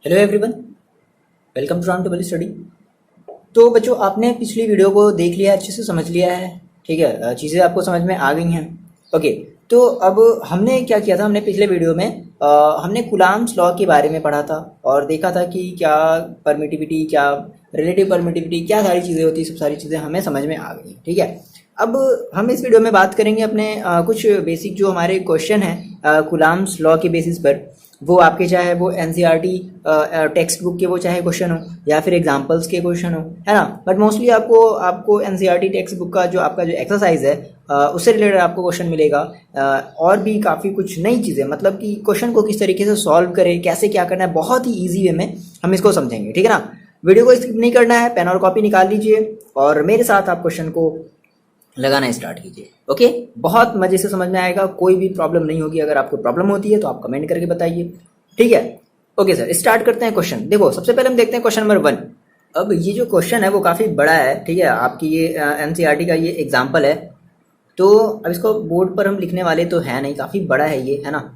Hello everyone, welcome to Round Table Study. तो बच्चों, आपने पिछली वीडियो को देख लिया, अच्छे से समझ लिया है। ठीक है, चीज़ें आपको समझ में आ गई हैं। ओके, तो अब हमने क्या किया था, हमने पिछले वीडियो में हमने कूलाम्स लॉ के बारे में पढ़ा था और देखा था कि क्या परमिटिविटी, क्या रिलेटिव परमिटिविटी, क्या सारी चीज़ें होती, सब सारी चीज़ें हमें समझ में आ गई। ठीक है, अब हम इस वीडियो में बात करेंगे अपने कुछ बेसिक जो हमारे क्वेश्चन हैं कूलाम्स लॉ के बेसिस पर। वो आपके चाहे वो एनसीईआरटी टेक्स्ट बुक के वो चाहे क्वेश्चन हो या फिर एग्जांपल्स के क्वेश्चन हो, है ना। बट मोस्टली आपको एनसीईआरटी टेक्स्ट बुक का जो आपका जो एक्सरसाइज है उससे रिलेटेड आपको क्वेश्चन मिलेगा। और भी काफ़ी कुछ नई चीज़ें, मतलब कि क्वेश्चन को किस तरीके से सॉल्व करें, कैसे क्या करना है, बहुत ही ईजी वे में हम इसको समझेंगे। ठीक है ना। वीडियो को स्किप नहीं करना है, पेन और कॉपी निकाल लीजिए और मेरे साथ आप क्वेश्चन को लगाना स्टार्ट कीजिए। ओके, बहुत मजे से समझ में आएगा, कोई भी प्रॉब्लम नहीं होगी। अगर आपको प्रॉब्लम होती है तो आप कमेंट करके बताइए। ठीक है, ओके सर, स्टार्ट करते हैं क्वेश्चन। देखो, सबसे पहले हम देखते हैं क्वेश्चन नंबर 1। अब ये जो क्वेश्चन है वो काफ़ी बड़ा है। ठीक है, आपकी ये एनसीईआरटी का ये एग्जाम्पल है, तो अब इसको बोर्ड पर हम लिखने वाले तो है नहीं, काफ़ी बड़ा है ये, है ना।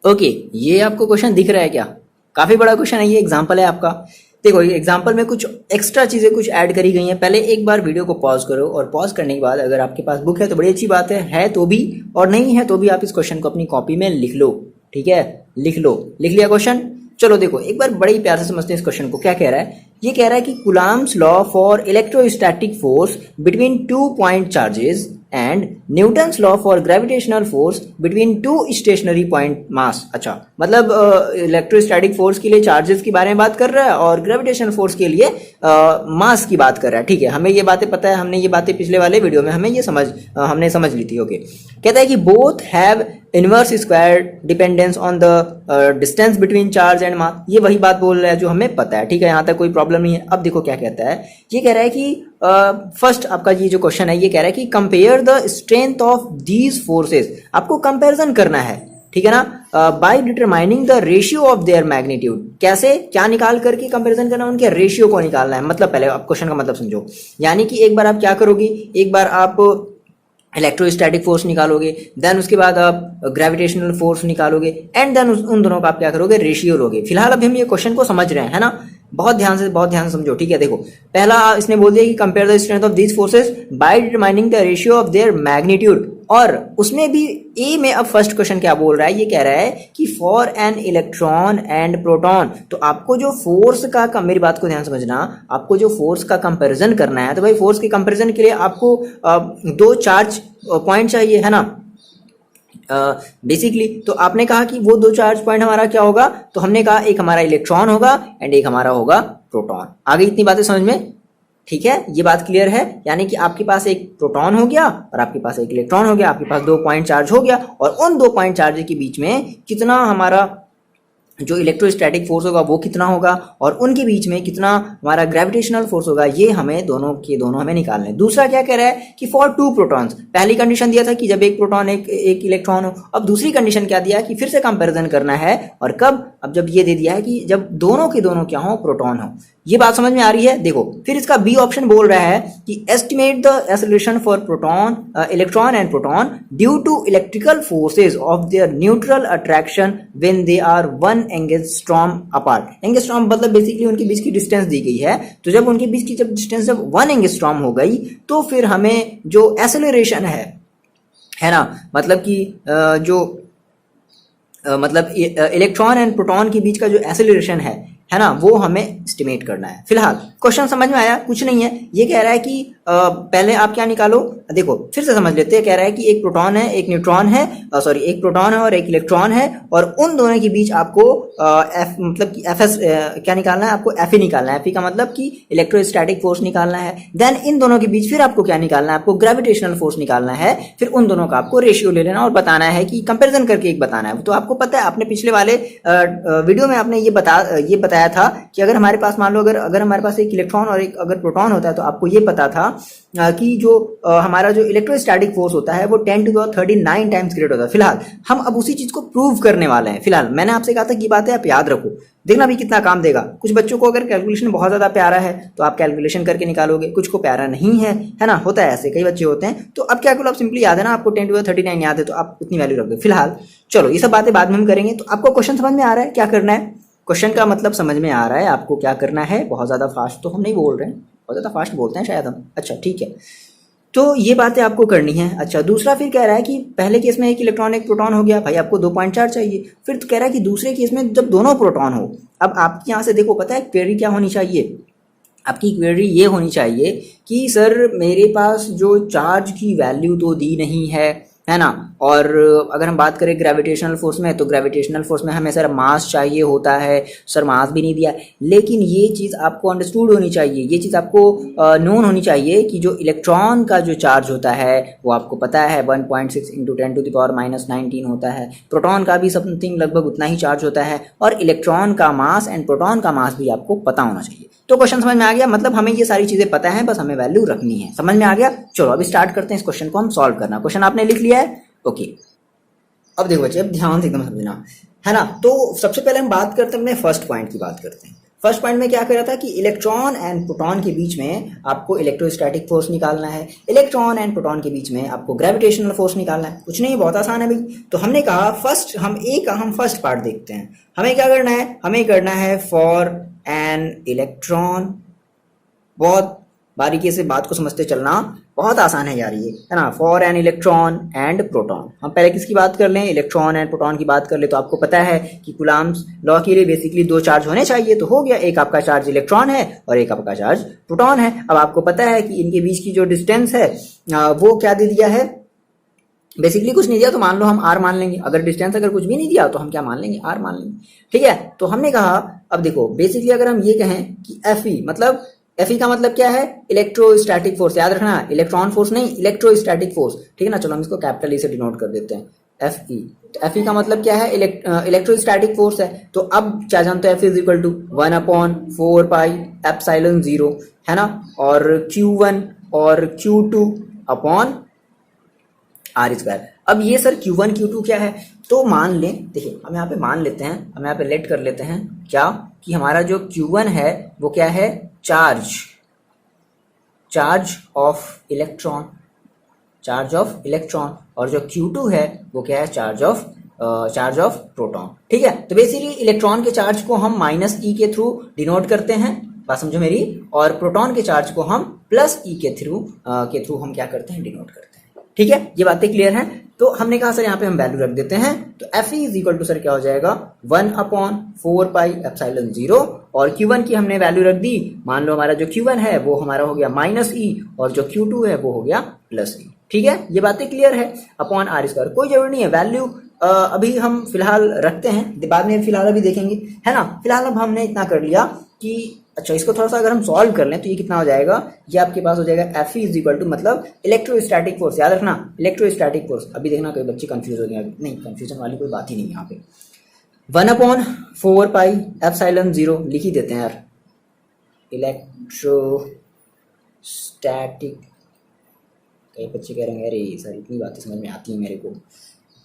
ओके, ये आपको क्वेश्चन दिख रहा है क्या? काफ़ी बड़ा क्वेश्चन है, ये एग्जाम्पल है आपका। देखो, ये एग्जाम्पल में कुछ एक्स्ट्रा चीज़ें कुछ ऐड करी गई हैं। पहले एक बार वीडियो को पॉज करो और पॉज करने के बाद अगर आपके पास बुक है तो बड़ी अच्छी बात है तो भी, और नहीं है तो भी आप इस क्वेश्चन को अपनी कॉपी में लिख लो। ठीक है, लिख लो। लिख लिया क्वेश्चन? चलो देखो, एक बार बड़ी प्यार से समझते हैं इस क्वेश्चन को। क्या कह रहा है? ये कह रहा है कि coulombs law for electrostatic force between 2 point charges and Newton's law for gravitational force between 2 stationary point mass. अच्छा, मतलब इलेक्ट्रोस्टैटिक फोर्स के लिए चार्जेस के बारे में बात कर रहा है और ग्रेविटेशनल फोर्स के लिए मास की बात कर रहा है। ठीक है, हमें ये बातें पता है, हमने ये बातें पिछले वाले वीडियो में हमने समझ ली थी। ओके, कहता है कि both have inverse square dependence on the distance between charge and mass. ये वही बात बोल रहा है जो हमें पता है। ठीक है, यहाँ तक कोई प्रॉब्लम नहीं है। अब देखो क्या कहता है, ये कह रहा है कि फर्स्ट आपका ये जो क्वेश्चन है ये कह रहा है कि compare the strength of these forces. आपको कंपैरिजन करना है, ठीक है ना, by determining the ratio of their magnitude. कैसे, क्या निकाल करके कंपैरिजन करना, उनके रेशियो को निकालना है। मतलब पहले आप क्वेश्चन का मतलब समझो, यानी कि एक बार आप क्या करोगे, एक बार आप इलेक्ट्रोस्टैटिक फोर्स निकालोगे, देन उसके बाद आप ग्रेविटेशनल फोर्स निकालोगे एंड देन उन दोनों का आप क्या करोगे, रेशियो लोगे। फिलहाल अभी हम ये क्वेश्चन को समझ रहे हैं, है ना। बहुत ध्यान से समझो। ठीक है, देखो, पहला इसने बोल दिया कि compare the strength of these forces by determining the ratio of their magnitude. और उसमें भी ए में अब फर्स्ट क्वेश्चन क्या बोल रहा है, ये कह रहा है कि for an electron and proton. तो आपको जो फोर्स का मेरी बात को ध्यान समझना, आपको जो फोर्स का कंपैरिजन करना है, तो भाई फोर्स के कंपैरिजन के लिए आपको दो चार्ज पॉइंट चाहिए, है ना। बेसिकली तो आपने कहा कि वो दो चार्ज पॉइंट हमारा क्या होगा, तो हमने कहा एक हमारा इलेक्ट्रॉन होगा एंड एक हमारा होगा प्रोटॉन। आगे इतनी बातें समझ में? ठीक है, ये बात क्लियर है। यानी कि आपके पास एक प्रोटॉन हो गया और आपके पास एक इलेक्ट्रॉन हो गया, आपके पास 2 पॉइंट चार्ज हो गया, और उन 2 पॉइंट चार्ज के बीच में कितना हमारा जो इलेक्ट्रोस्टैटिक फोर्स होगा वो कितना होगा, और उनके बीच में कितना हमारा ग्रेविटेशनल फोर्स होगा, ये हमें दोनों के दोनों हमें निकालने हैं। दूसरा क्या कह रहा है कि फॉर 2 प्रोटॉन्स। पहली कंडीशन दिया था कि जब एक प्रोटॉन एक इलेक्ट्रॉन हो। अब दूसरी कंडीशन क्या दिया कि फिर से कंपैरिजन करना है, और कब, अब जब ये दे दिया है कि जब दोनों के दोनों क्या हो, प्रोटॉन हो। ये बात समझ में आ रही है? देखो, फिर इसका बी ऑप्शन बोल रहा है कि estimate the acceleration for proton electron and proton due to electrical forces of their neutral attraction when they are 1 angstrom apart. Angstrom मतलब बेसिकली उनके बीच की डिस्टेंस दी गई है। तो जब उनके बीच की जब डिस्टेंस जब 1 एंगस्ट्रॉम हो गई, तो फिर हमें जो एक्सेलरेशन है ना, मतलब कि मतलब इलेक्ट्रॉन एंड प्रोटॉन के बीच का जो एक्सेलरेशन है ना, वो हमें एस्टिमेट करना है। फिलहाल क्वेश्चन समझ में आया? कुछ नहीं है। ये कह रहा है कि पहले आप क्या निकालो, देखो फिर से समझ लेते हैं। कह रहा है कि एक प्रोटॉन है, एक न्यूट्रॉन है, सॉरी, एक प्रोटॉन है और एक इलेक्ट्रॉन है, और उन दोनों के बीच आपको मतलब कि एफ एस क्या निकालना है, आपको एफ ई निकालना है। एफ ई का मतलब कि इलेक्ट्रोस्टैटिक फोर्स निकालना है। देन इन दोनों के बीच फिर आपको क्या निकालना है, आपको ग्रेविटेशनल फोर्स निकालना है। फिर उन दोनों का आपको रेशियो ले लेना और बताना है कि कंपेरिजन करके एक बताना है। तो आपको पता है, आपने पिछले वाले वीडियो में आपने ये बताया था कि अगर हमारे पास मान लो अगर हमारे पास एक इलेक्ट्रॉन और एक अगर प्रोटॉन होता है, तो आपको ये पता था कि जो हमारा जो इलेक्ट्रोस्टैटिक फोर्स होता है वो 10⁻39 टाइम्स ग्रेट होता है। फिलहाल हम अब उसी चीज को प्रूव करने वाले हैं। फिलहाल मैंने आपसे कहा था कि बातें आप याद रखो, देखना भी कितना काम देगा। कुछ बच्चों को अगर कैलकुलेशन बहुत ज्यादा प्यारा है तो आप कैलकुलेशन करके निकालोगे, कुछ को प्यारा नहीं है ना, होता है ऐसे, कई बच्चे होते हैं। तो अब क्या करो, आप सिंपली याद है ना, आपको 10⁻39 याद है तो आप उतनी वैल्यू रख दो। फिलहाल चलो ये सब बातें बाद में हम करेंगे। तो आपको क्वेश्चन समझ में आ रहा है क्या करना है? क्वेश्चन का मतलब समझ में आ रहा है आपको क्या करना है? बहुत ज़्यादा फास्ट तो हम नहीं बोल रहे हैं, बहुत ज़्यादा फास्ट बोलते हैं शायद हम। अच्छा ठीक है, तो ये बातें आपको करनी है। अच्छा दूसरा फिर कह रहा है कि पहले केस में एक इलेक्ट्रॉन एक प्रोटॉन हो गया, भाई आपको 2.4 चाहिए। फिर तो कह रहा है कि दूसरे केस में जब दोनों प्रोटॉन हो, अब आपके यहाँ से देखो पता है क्वेरी क्या होनी चाहिए? आपकी क्वेरी ये होनी चाहिए कि सर मेरे पास जो चार्ज की वैल्यू तो दी नहीं है ना, और अगर हम बात करें ग्रेविटेशनल फोर्स में, तो ग्रेविटेशनल फोर्स में हमें सर मास चाहिए होता है, सर मास भी नहीं दिया। लेकिन ये चीज़ आपको अंडरस्टूड होनी चाहिए, ये चीज़ आपको नोन होनी चाहिए कि जो इलेक्ट्रॉन का जो चार्ज होता है वो आपको पता है 1.6 इंटू 10⁻⁻19 होता है। प्रोटॉन का भी समथिंग लगभग उतना ही चार्ज होता है, और इलेक्ट्रॉन का मास एंड प्रोटॉन का मास भी आपको पता होना चाहिए। तो क्वेश्चन समझ में आ गया? मतलब हमें ये सारी चीजें पता है, बस हमें वैल्यू रखनी है। समझ में आ गया? चलो अभी स्टार्ट करते हैं इस क्वेश्चन को हम सॉल्व करना। क्वेश्चन आपने लिख लिया है? ओके, अब देखो बच्चे, अब ध्यान से एकदम समझना है ना। तो सबसे पहले हम बात करते हैं अपने फर्स्ट पॉइंट की बात करते हैं। फर्स्ट पॉइंट में क्या कह रहा था कि इलेक्ट्रॉन एंड प्रोटॉन के बीच में आपको इलेक्ट्रोस्टैटिक फोर्स निकालना है, इलेक्ट्रॉन एंड प्रोटॉन के बीच में आपको ग्रेविटेशनल फोर्स निकालना है। कुछ नहीं, बहुत आसान है भाई। तो हमने कहा फर्स्ट हम फर्स्ट पार्ट देखते हैं। हमें क्या करना है? हमें करना है फॉर एन इलेक्ट्रॉन। बहुत बारीकी से बात को समझते चलना, बहुत आसान है यार ये, है ना। For an electron and proton. हम पहले किसकी बात कर लें? इलेक्ट्रॉन एंड प्रोटॉन की बात कर ले। तो आपको पता है कि कूलम्ब्स लॉ के लिए बेसिकली दो चार्ज होने चाहिए, तो हो गया, एक आपका चार्ज इलेक्ट्रॉन है और एक आपका चार्ज प्रोटॉन है। अब आपको पता है कि इनके बीच की जो डिस्टेंस है वो क्या दे दिया है? बेसिकली कुछ नहीं दिया तो मान लो हम आर मान लेंगे। अगर डिस्टेंस अगर कुछ भी नहीं दिया तो हम क्या मान लेंगे? आर मान लेंगे। ठीक है, तो हमने कहा अब देखो बेसिकली अगर हम ये कहें कि एफ मतलब एफ का मतलब क्या है? Electrostatic force. याद रखना, इलेक्ट्रॉन फोर्स नहीं, इलेक्ट्रोस्टैटिक फोर्स। ठीक है ना। चलो हम इसको कैपिटल ई से डिनोट कर देते हैं, एफ ई। तो एफ का मतलब क्या है? इलेक्ट्रोस्टैटिक फोर्स है। तो अब क्या जानते हैं? एफ इज इक्वल टू 1/4πε0, है ना। और Q1 और Q2 अपॉन आर स्क्वायर। अब ये सर Q1 Q2 क्या है? तो मान लें, देखिए हम यहाँ पे मान लेते हैं, हम यहाँ पे लेट कर लेते हैं क्या कि हमारा जो Q1 है वो क्या है? Charge of electron, charge of electron. और जो Q2 है वो क्या है? Charge of proton. ठीक है, तो बेसिकली इलेक्ट्रॉन के चार्ज को हम माइनस ई के थ्रू डिनोट करते हैं, बात समझो मेरी, और प्रोटॉन के चार्ज को हम प्लस ई के थ्रू हम क्या करते हैं? डिनोट करते हैं। ठीक है, ये बातें क्लियर हैं। तो हमने कहा सर यहाँ पे हम वैल्यू रख देते हैं। तो F is equal to sir क्या हो जाएगा? 1/4πε0, और Q1 की हमने वैल्यू रख दी। मान लो हमारा जो Q1 है वो हमारा हो गया माइनस ई, और जो Q2 है वो हो गया प्लस ई। ठीक है, ये बातें क्लियर है। अपॉन आर स्क्वायर, कोई जरूरी नहीं है वैल्यू अभी हम फिलहाल रखते हैं, बाद में फिलहाल अभी देखेंगे, है ना। फिलहाल अब हमने इतना कर लिया कि अच्छा इसको थोड़ा सा अगर हम सॉल्व कर लें तो ये कितना हो जाएगा? ये आपके पास हो जाएगा एफ इज इक्वल टू मतलब इलेक्ट्रोस्टैटिक फोर्स। याद रखना इलेक्ट्रोस्टैटिक फोर्स। अभी देखना कोई बच्चे कंफ्यूज हो गए, नहीं कंफ्यूजन वाली कोई बात ही नहीं है यहाँ पे। 1/4πε0 लिख ही देते हैं यार, इलेक्ट्रोस्टैटिक। कई बच्चे कह रहे हैं अरे सर इतनी बातें समझ में आती है मेरे को,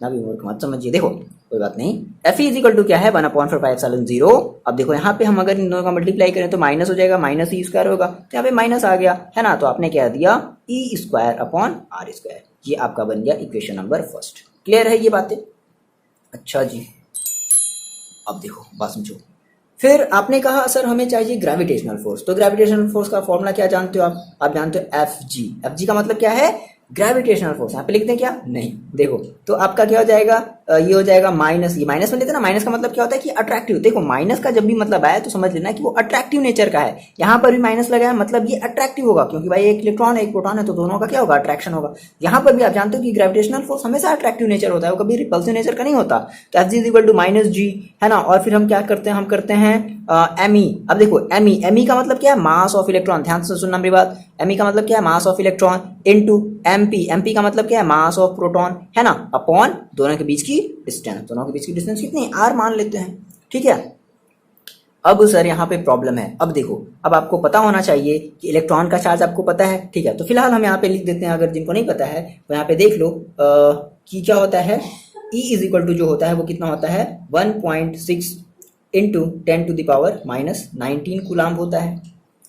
ना भी मूर्ख मत समझिए। देखो कोई बात नहीं, एफ इज इक्वल टू क्या है? 1/4πε0। अब देखो यहाँ पे हम अगर इन दोनों का मल्टीप्लाई करें तो माइनस हो जाएगा, माइनस ई स्क्वायर होगा, तो यहाँ पे माइनस आ गया, है ना। तो आपने क्या दिया? E square upon R square. ये आपका बन गया इक्वेशन नंबर फर्स्ट। क्लियर है ये बातें? अच्छा जी, अब देखो बात समझो। फिर आपने कहा सर हमें चाहिए ग्रेविटेशनल फोर्स। तो ग्रेविटेशनल फोर्स का फॉर्मूला क्या जानते हो आप जानते हो एफ जी। एफ जी का मतलब क्या है? Gravitational force. यहाँ पे लिखते हैं क्या? नहीं, देखो तो आपका क्या हो जाएगा? ये हो जाएगा माइनस। ये माइनस में लेते ना, माइनस का मतलब क्या होता है कि अट्रैक्टिव। देखो माइनस का जब भी मतलब आया तो समझ लेना कि वो अट्रैक्टिव नेचर का है। यहाँ पर भी माइनस लगा है मतलब ये अट्रैक्टिव होगा, क्योंकि भाई एक इलेक्ट्रॉन एक प्रोटॉन है तो दोनों का क्या होगा? अट्रैक्शन होगा। यहाँ पर भी आप जानते हो कि ग्रेविटेशनल फोर्स हमेशा अट्रैक्टिव नेचर होता है, वो कभी रिपल्सिव नेचर का नहीं होता। तो F G is equal to minus G, है ना। और फिर हम क्या करते हैं? हम करते हैं एम ई। अब देखो एम ई का मतलब क्या है? Mass of electron. ध्यान से सुनना मेरी बात। एम ई का मतलब क्या है? Mass of electron into M P का मतलब क्या है? मास ऑफ प्रोटॉन, है ना, अपॉन दोनों के बीच की डिस्टेंस। दोनों के बीच की डिस्टेंस कितनी? आर मान लेते हैं। ठीक है, अब सर यहाँ पे प्रॉब्लम है। अब देखो, अब आपको पता होना चाहिए कि इलेक्ट्रॉन का चार्ज आपको पता है। ठीक है, तो फिलहाल हम यहाँ पे लिख देते हैं, अगर जिनको नहीं पता है तो यहाँ पे देख लो कि क्या होता है। E इज इक्वल टू जो होता है वो कितना होता है? 1.6 इंटू 10⁻⁻19 कूलम्ब होता है।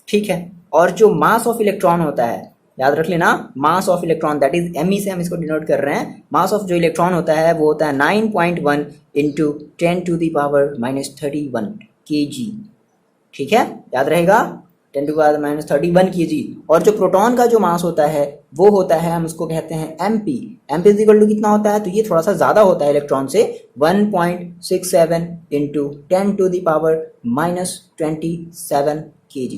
ठीक है, और जो मास ऑफ इलेक्ट्रॉन होता है, याद रख लेना, mass of electron that is M E से हम इसको डिनोट कर रहे हैं। मास ऑफ जो इलेक्ट्रॉन होता है वो होता है 9.1 इंटू 10⁻⁻31। kg, ठीक है, याद रहेगा 10 टू पावर माइनस 31 kg। और जो प्रोटॉन का जो मास होता है वो होता है, हम उसको कहते हैं mp। mp is equal to कितना होता है, तो ये थोड़ा सा ज्यादा होता है इलेक्ट्रॉन से, 1.67 into 10 to the power minus 27 kg।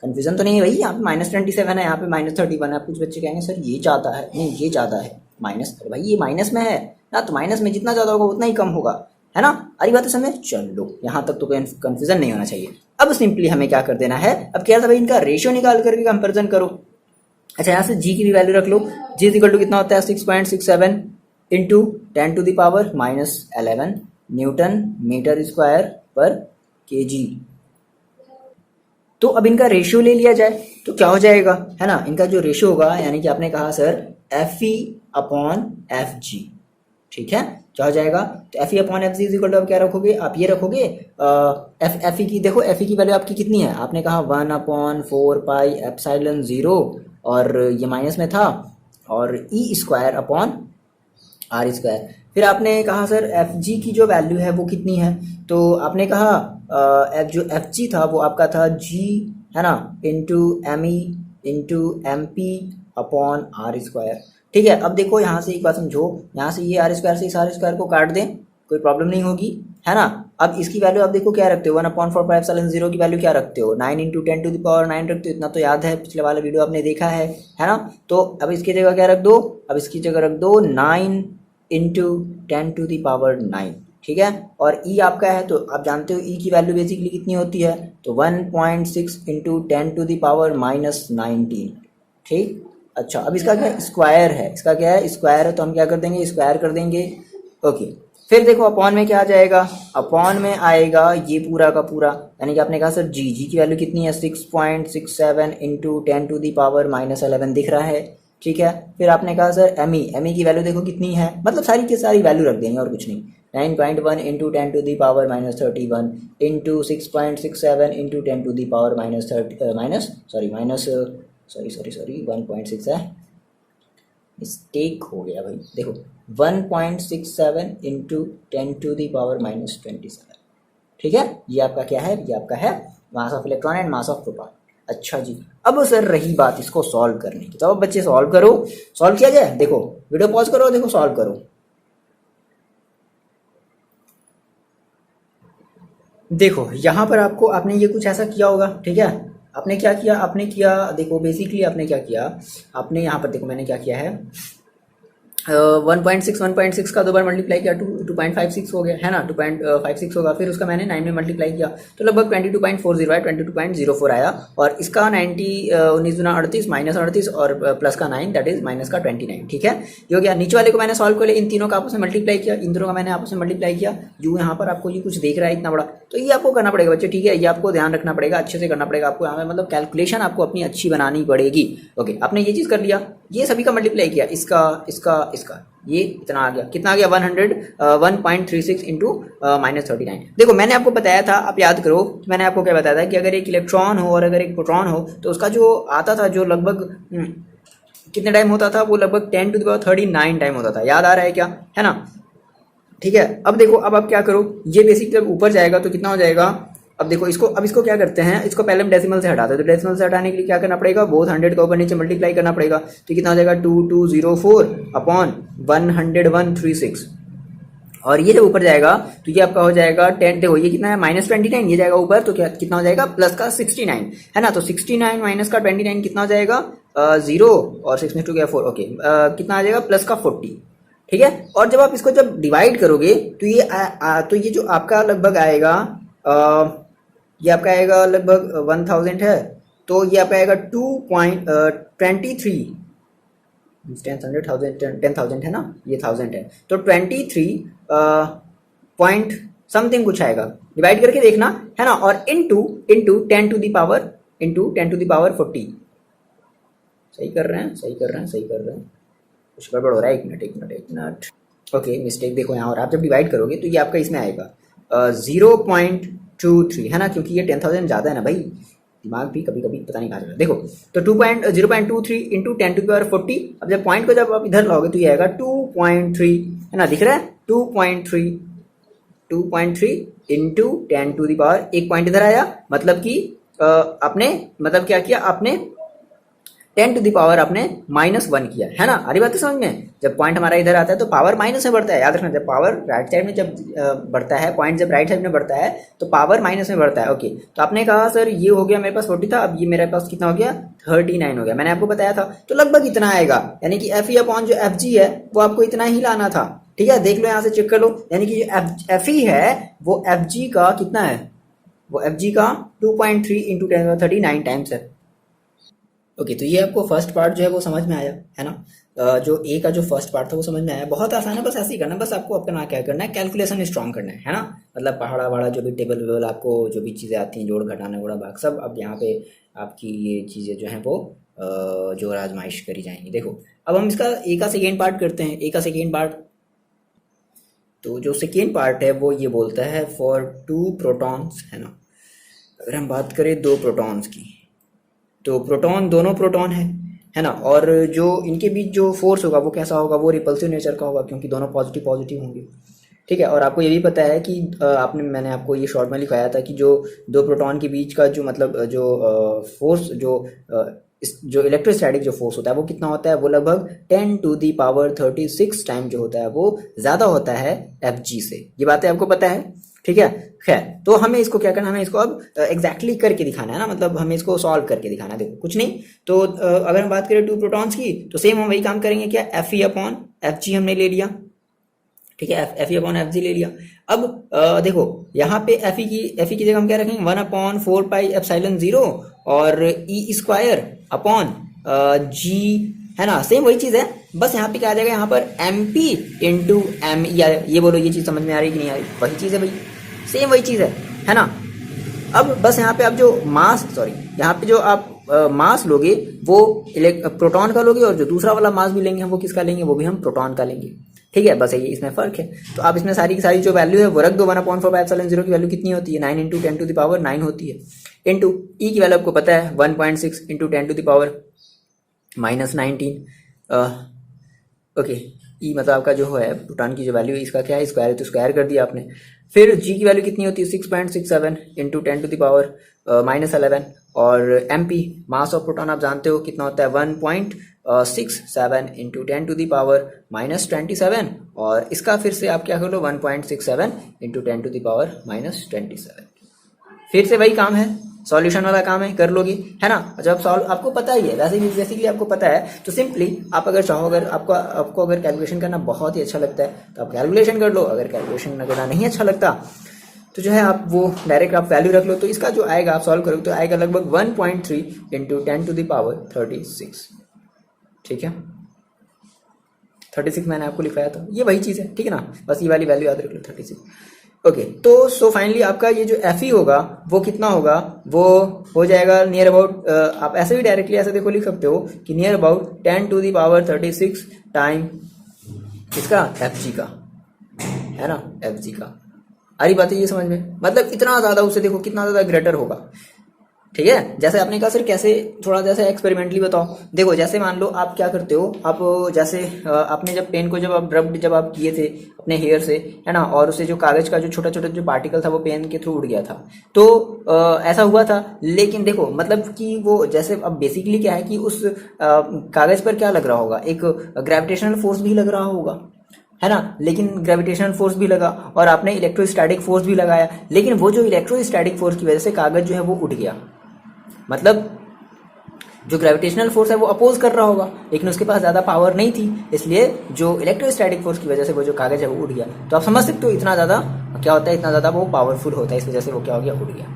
Confusion तो नहीं है भाई, यहाँ पे -27 है, यहाँ पे -31 है। कुछ बच्चे कहेंगे सर ये ज़्यादा है, नहीं ये ज़्यादा है माइनस, अरे भाई ये माइनस में है ना, तो माइनस में जितना ज़्यादा होगा उतना ही कम होगा, है ना। अरे बात है समझ, चलो यहाँ तक तो कोई कंफ्यूजन नहीं होना चाहिए। अब सिंपली हमें क्या कर देना है, अब क्या था भाई, इनका रेशियो निकाल करके कंपेरिजन करो। अच्छा यहाँ से जी की भी वैल्यू रख लो, जी इज इक्वल टू कितना होता है 6.67 into 10 to the power minus 11 newton metre square पर केजी। तो अब इनका रेशियो ले लिया जाए तो क्या हो जाएगा, है ना, इनका जो रेशियो होगा, यानी कि आपने कहा सर Fe अपॉन Fg, ठीक है, क्या हो जाएगा, तो Fe upon Fg is equal to, अब क्या रखोगे आप, ये रखोगे Fe की, देखो Fe की वैल्यू आपकी कितनी है, आपने कहा 1/4 पाई एप्सिलॉन 0, और ये माइनस में था, और E square upon R square. फिर आपने कहा सर एफ जी की जो वैल्यू है वो कितनी है, तो आपने कहा जो एफ जी था वो आपका था जी, है ना, into M E into M P upon R square, ठीक है। अब देखो यहाँ से एक बात समझो, यहाँ से ये आर स्क्वायर से इस आर स्क्वायर को काट दें, कोई प्रॉब्लम नहीं होगी, है ना। अब इसकी वैल्यू आप देखो क्या रखते हो, 1/4 की वैल्यू क्या रखते हो, 9 इंटू 10 टू द पावर 9 रखते हो, इतना तो याद है, पिछले वाला वीडियो आपने देखा है ना। तो अब इसकी जगह क्या रख दो, अब इसकी जगह रख दो 9 इंटू 10 टू द पावर 9, ठीक है। और ई आपका है तो आप जानते हो ई की वैल्यू बेसिकली कितनी होती है, तो 1.6 into 10 to the power minus 19, ठीक। अच्छा अब इसका क्या स्क्वायर है, इसका क्या है स्क्वायर है, तो हम क्या कर देंगे स्क्वायर कर देंगे, ओके। फिर देखो अपॉन में क्या आ जाएगा, अपॉन में आएगा ये पूरा का पूरा, यानी कि आपने कहा सर जी, जी की वैल्यू कितनी है 6.67 into 10 to the power minus 11 दिख रहा है, ठीक है। फिर आपने कहा सर एम ई की वैल्यू देखो कितनी है, मतलब सारी की सारी वैल्यू रख देंगे और कुछ नहीं, 9.1 into 10 to the power minus 31 into 6.67 into 10 to the power minus 1.6 है, मिस्टेक हो गया भाई, देखो 1.67 into 10 to the power minus 27, ठीक है। ये आपका क्या है, ये आपका है mass of electron and mass of proton. अच्छा जी, अब सर रही बात इसको सॉल्व करने की, तो अब बच्चे सॉल्व करो, सॉल्व किया जाए, देखो वीडियो पॉज करो, देखो सॉल्व करो। देखो यहाँ पर आपको, आपने ये कुछ ऐसा किया होगा, ठीक है। आपने क्या किया, आपने किया, देखो बेसिकली आपने क्या किया, आपने यहाँ पर देखो मैंने क्या किया है, 1.6 का 2 बार मल्टीप्लाई किया 2.56 हो गया, है ना, 2.56 होगा, फिर उसका मैंने 9 में मल्टीप्लाई किया तो लगभग 22.40 है, 22.04 आया, और इसका 90 19 गुना 38 माइनस 38 और प्लस का 9 दैट इज माइनस का 29, ठीक है। ये हो गया, नीचे वाले को मैंने सॉल्व कर लिया, इन तीनों का आपस में मल्टीप्लाई किया, इन दोनों का मैंने आपस में मल्टीप्लाई किया, यू यहाँ पर आपको ये कुछ देख रहा है इतना बड़ा, तो ये आपको करना पड़ेगा बच्चे, ठीक है, ये आपको ध्यान रखना पड़ेगा, अच्छे से करना पड़ेगा आपको, यहाँ मतलब कैलकुलेशन आपको अपनी अच्छी बनानी पड़ेगी, ओके। आपने ये चीज़ कर लिया, ये सभी का मल्टीप्लाई किया, इसका इसका इसका, ये इतना आ गया, कितना आ गया 101.36 इंटू -39। देखो मैंने आपको बताया था, आप याद करो मैंने आपको क्या बताया था कि अगर एक इलेक्ट्रॉन हो और अगर एक प्रोटॉन हो तो उसका जो आता था, जो लगभग कितने टाइम होता था, वो लगभग 10 टू द पावर 39 टाइम होता था, याद आ रहा है क्या, है ना, ठीक है। अब देखो अब आप क्या करो, ये बेसिक जब ऊपर जाएगा तो कितना हो जाएगा, अब देखो इसको, अब इसको क्या करते हैं, इसको पहले हम डेसिमल से हटाते हैं, तो डेसिमल से हटाने के लिए क्या करना पड़ेगा, बोथ 100 का ऊपर नीचे मल्टीप्लाई करना पड़ेगा, तो कितना हो जाएगा 2204 अपॉन 10136, और ये जब ऊपर जाएगा तो ये आपका हो जाएगा 10, देखो ये कितना है -29, ये जाएगा ऊपर तो क्या कितना हो जाएगा प्लस का 69, है ना, तो 69 माइनस का 29 कितना हो जाएगा 0 और 6 में 2 गया 4, ओके, कितना आ जाएगा प्लस का 40, ठीक है। और जब आप इसको जब डिवाइड करोगे तो ये तो ये जो आपका लगभग आएगा, ये आपका आएगा लगभग 1000 है, तो ये आपका आएगा 2.23 10,000 है ना, ये 1000 है, तो 23 पॉइंट समथिंग कुछ आएगा, डिवाइड करके देखना, है ना, और इनटू 10 टू द पावर 40, सही कर रहे हैं, कुछ गड़बड़ हो रहा है, एक मिनट, ओके मिस्टेक, देखो यहाँ, और आप जब डिवाइड करोगे तो ये आपका इसमें आएगा 0.23, है ना, क्योंकि ये 10,000 ज़्यादा है ना भाई, दिमाग भी कभी कभी पता नहीं कहाँ चला, देखो तो 0.23 इंटू 10 टू द पावर 40, अब जब पॉइंट को जब आप इधर लाओगे तो ये आएगा 2.3, है ना, दिख रहा है 2.3, 2.3 इंटू 10⁻, एक पॉइंट इधर आया, मतलब कि आपने मतलब क्या किया, आपने 10⁻ आपने -1 किया, है ना। आ रही बात है समझ में। जब पॉइंट हमारा इधर आता है तो पावर माइनस में बढ़ता है, याद रखना। जब पावर राइट साइड में जब बढ़ता है, पॉइंट जब राइट साइड में बढ़ता है तो पावर माइनस में बढ़ता है। ओके, तो आपने कहा सर ये हो गया मेरे पास 40 था, अब ये मेरे पास कितना हो गया, 39 हो गया। मैंने आपको बताया था, तो लगभग इतना आएगा, यानी कि एफ ई अपॉन जो एफ जी है वो आपको इतना ही लाना था। ठीक है, देख लो यहाँ से चेक कर लो, यानी कि जो एफ ई है वो एफ जी का कितना है, वो एफ जी का 2.3 इंटू 10⁻39 टाइम्स है। ओके, तो ये आपको फर्स्ट पार्ट जो है वो समझ में आया, है ना। जो ए का जो फर्स्ट पार्ट था वो समझ में आया, बहुत आसान है, बस ऐसे ही करना है। बस आपको अपना क्या करना है, कैलकुलेशन स्ट्रॉन्ग करना है ना। मतलब पहाड़ा वहाड़ा जो भी टेबल वेबल आपको जो भी चीज़ें आती हैं, जोड़ घटाना गुणा भाग, सब अब यहाँ पे आपकी ये चीज़ें जो हैं वो जो आजमाइश करी जाएंगी। देखो, अब हम इसका ए का सेकेंड पार्ट करते हैं। ए का सेकेंड पार्ट, तो जो सेकेंड पार्ट है वो ये बोलता है फॉर 2 प्रोटॉन्स, है ना। अगर हम बात करें 2 प्रोटॉन्स की, तो प्रोटॉन, दोनों प्रोटॉन है ना, और जो इनके बीच जो फोर्स होगा वो कैसा होगा, वो रिपल्सिव नेचर का होगा, क्योंकि दोनों पॉजिटिव पॉजिटिव होंगे। ठीक है, और आपको ये भी पता है कि मैंने आपको ये शॉर्ट में लिखाया था कि जो 2 प्रोटॉन के बीच का जो मतलब जो फोर्स, जो इलेक्ट्रोस्टैटिक जो फोर्स होता है वो कितना होता है, वो लगभग 10⁻36 टाइम जो होता है वो ज़्यादा होता है एफ जी से। ये बातें आपको पता है, ठीक है। खैर, तो हमें इसको क्या करना है, हमें इसको अब एग्जैक्टली करके दिखाना है ना, मतलब हमें इसको सॉल्व करके दिखाना है। देखो कुछ नहीं, तो अगर हम बात करें 2 प्रोटॉन्स की, तो सेम हम वही काम करेंगे, क्या, F E upon F G हमने ले लिया। ठीक है, F E upon F G ले लिया। अब देखो यहाँ पे एफ ई की जगह हम क्या रखेंगे, 1/4πε0 और ई स्क्वायर अपॉन जी, है ना। सेम वही चीज़ है, बस यहाँ पे क्या आ जाएगा, यहाँ पर एम पी इंटू एम, या ये बोलो, ये चीज़ समझ में आ रही कि नहीं आ रही, वही चीज़ है भाई, सेम वही चीज़ है ना। अब बस यहाँ पे आप जो यहाँ पे जो आप मास लोगे वो प्रोटॉन का लोगे, और जो दूसरा वाला मास भी लेंगे हम वो किसका लेंगे, वो भी हम प्रोटॉन का लेंगे। ठीक है, बस ये इसमें फर्क है। तो आप इसमें सारी की सारी जो वैल्यू है वो रख दो। 1/4πε0 की वैल्यू कितनी होती है, 9 इंटू 10⁻9 होती है, इंटू ई की वैल्यू आपको पता है 1.6 इंटू 10⁻−19। ओके, ई मतलब आपका जो है प्रोटॉन की जो वैल्यू है, इसका क्या है, स्क्वायर है, तो स्क्वायर कर दिया आपने। फिर जी की वैल्यू कितनी होती है, 6.67 इंटू 10⁻−11, और M P mass of proton आप जानते हो कितना होता है, 1.67 इंटू 10⁻27, और इसका फिर से आप क्या कर लो, 1.67 इंटू 10⁻27। फिर से वही काम है, सॉल्यूशन वाला काम है, कर लोगे, है ना। जब सॉल्व आपको पता ही है, वैसे भी बेसिकली आपको पता है, तो सिंपली आप अगर चाहो, अगर आपको अगर कैलकुलेशन करना बहुत ही अच्छा लगता है तो आप कैलकुलेशन कर लो। अगर कैलकुलेशन करना नहीं अच्छा लगता तो जो है आप वो डायरेक्ट आप वैल्यू रख लो। तो इसका जो आएगा, आप सॉल्व करोगे तो आएगा लगभग 1.3 इंटू 10⁻36। ठीक है, 36 मैंने आपको लिखाया था, ये वही चीज़ है, ठीक है ना। बस ये वाली वैल्यू याद रख लो, 36। ओके, तो सो फाइनली आपका ये जो एफ ई होगा वो कितना होगा, वो हो जाएगा नियर अबाउट, आप ऐसे भी डायरेक्टली ऐसे देखो लिख सकते हो कि नियर अबाउट 10⁻36 टाइम इसका एफ जी का, है ना, एफ जी का। आ रही बात है ये समझ में, मतलब इतना ज़्यादा, उससे देखो कितना ज़्यादा ग्रेटर होगा। ठीक है, जैसे आपने कहा सर कैसे, थोड़ा जैसे एक्सपेरिमेंटली बताओ। देखो जैसे मान लो आप क्या करते हो, आप जैसे आपने जब पेन को जब आप जब आप किए थे अपने हेयर से, है ना, और उसे जो कागज का जो छोटा छोटा जो पार्टिकल था वो पेन के थ्रू उड़ गया था, तो ऐसा हुआ था। लेकिन देखो मतलब कि वो जैसे अब बेसिकली क्या है कि उस कागज पर क्या लग रहा होगा, एक ग्रेविटेशनल फोर्स भी लग रहा होगा, है ना। लेकिन ग्रेविटेशनल फोर्स भी लगा और आपने इलेक्ट्रोस्टैटिक फोर्स भी लगाया, लेकिन वो जो इलेक्ट्रोस्टैटिक फोर्स की वजह से कागज जो है वो उठ गया। मतलब जो ग्रेविटेशनल फोर्स है वो अपोज कर रहा होगा, लेकिन उसके पास ज़्यादा पावर नहीं थी, इसलिए जो इलेक्ट्रोस्टैटिक फोर्स की वजह से वो जो कागज है वो उठ गया। तो आप समझ सकते हो इतना ज़्यादा क्या होता है, इतना ज़्यादा वो पावरफुल होता है, इस वजह से वो क्या हो गया, उठ गया।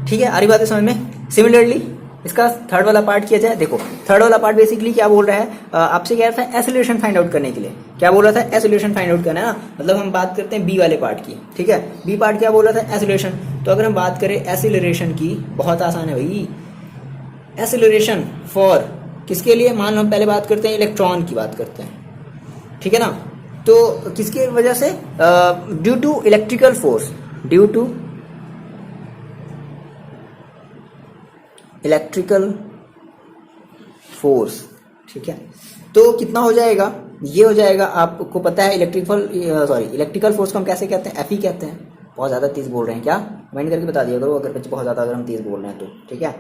ठीक है, आ रही बात है समझ में। सिमिलरली इसका थर्ड वाला पार्ट किया जाए। देखो थर्ड वाला पार्ट बेसिकली क्या बोल रहा है, आपसे कह रहा था एसिलेशन फाइंड आउट करने के लिए। क्या बोल रहा था, एसिलेशन फाइंड आउट करना है ना, मतलब हम बात करते हैं बी वाले पार्ट की। ठीक है, बी पार्ट क्या बोल रहा था, एसिलेशन। तो अगर हम बात करें एसिलरेशन की, बहुत आसान है भाई। एसिलरेशन फॉर किसके लिए, मान लो हम पहले बात करते हैं इलेक्ट्रॉन की बात करते हैं, ठीक है ना। तो किसकी वजह से, due to electrical force, due to electrical force. ठीक है, तो कितना हो जाएगा, ये हो जाएगा, आपको पता है इलेक्ट्रिकल फोर्स को हम कैसे कहते हैं, एफ ई कहते हैं। बहुत ज़्यादा तेज़ बोल रहे हैं क्या, कमेंट करके बता दिया करो अगर बच्चे बहुत ज़्यादा अगर हम तेज़ बोल रहे हैं तो, ठीक है।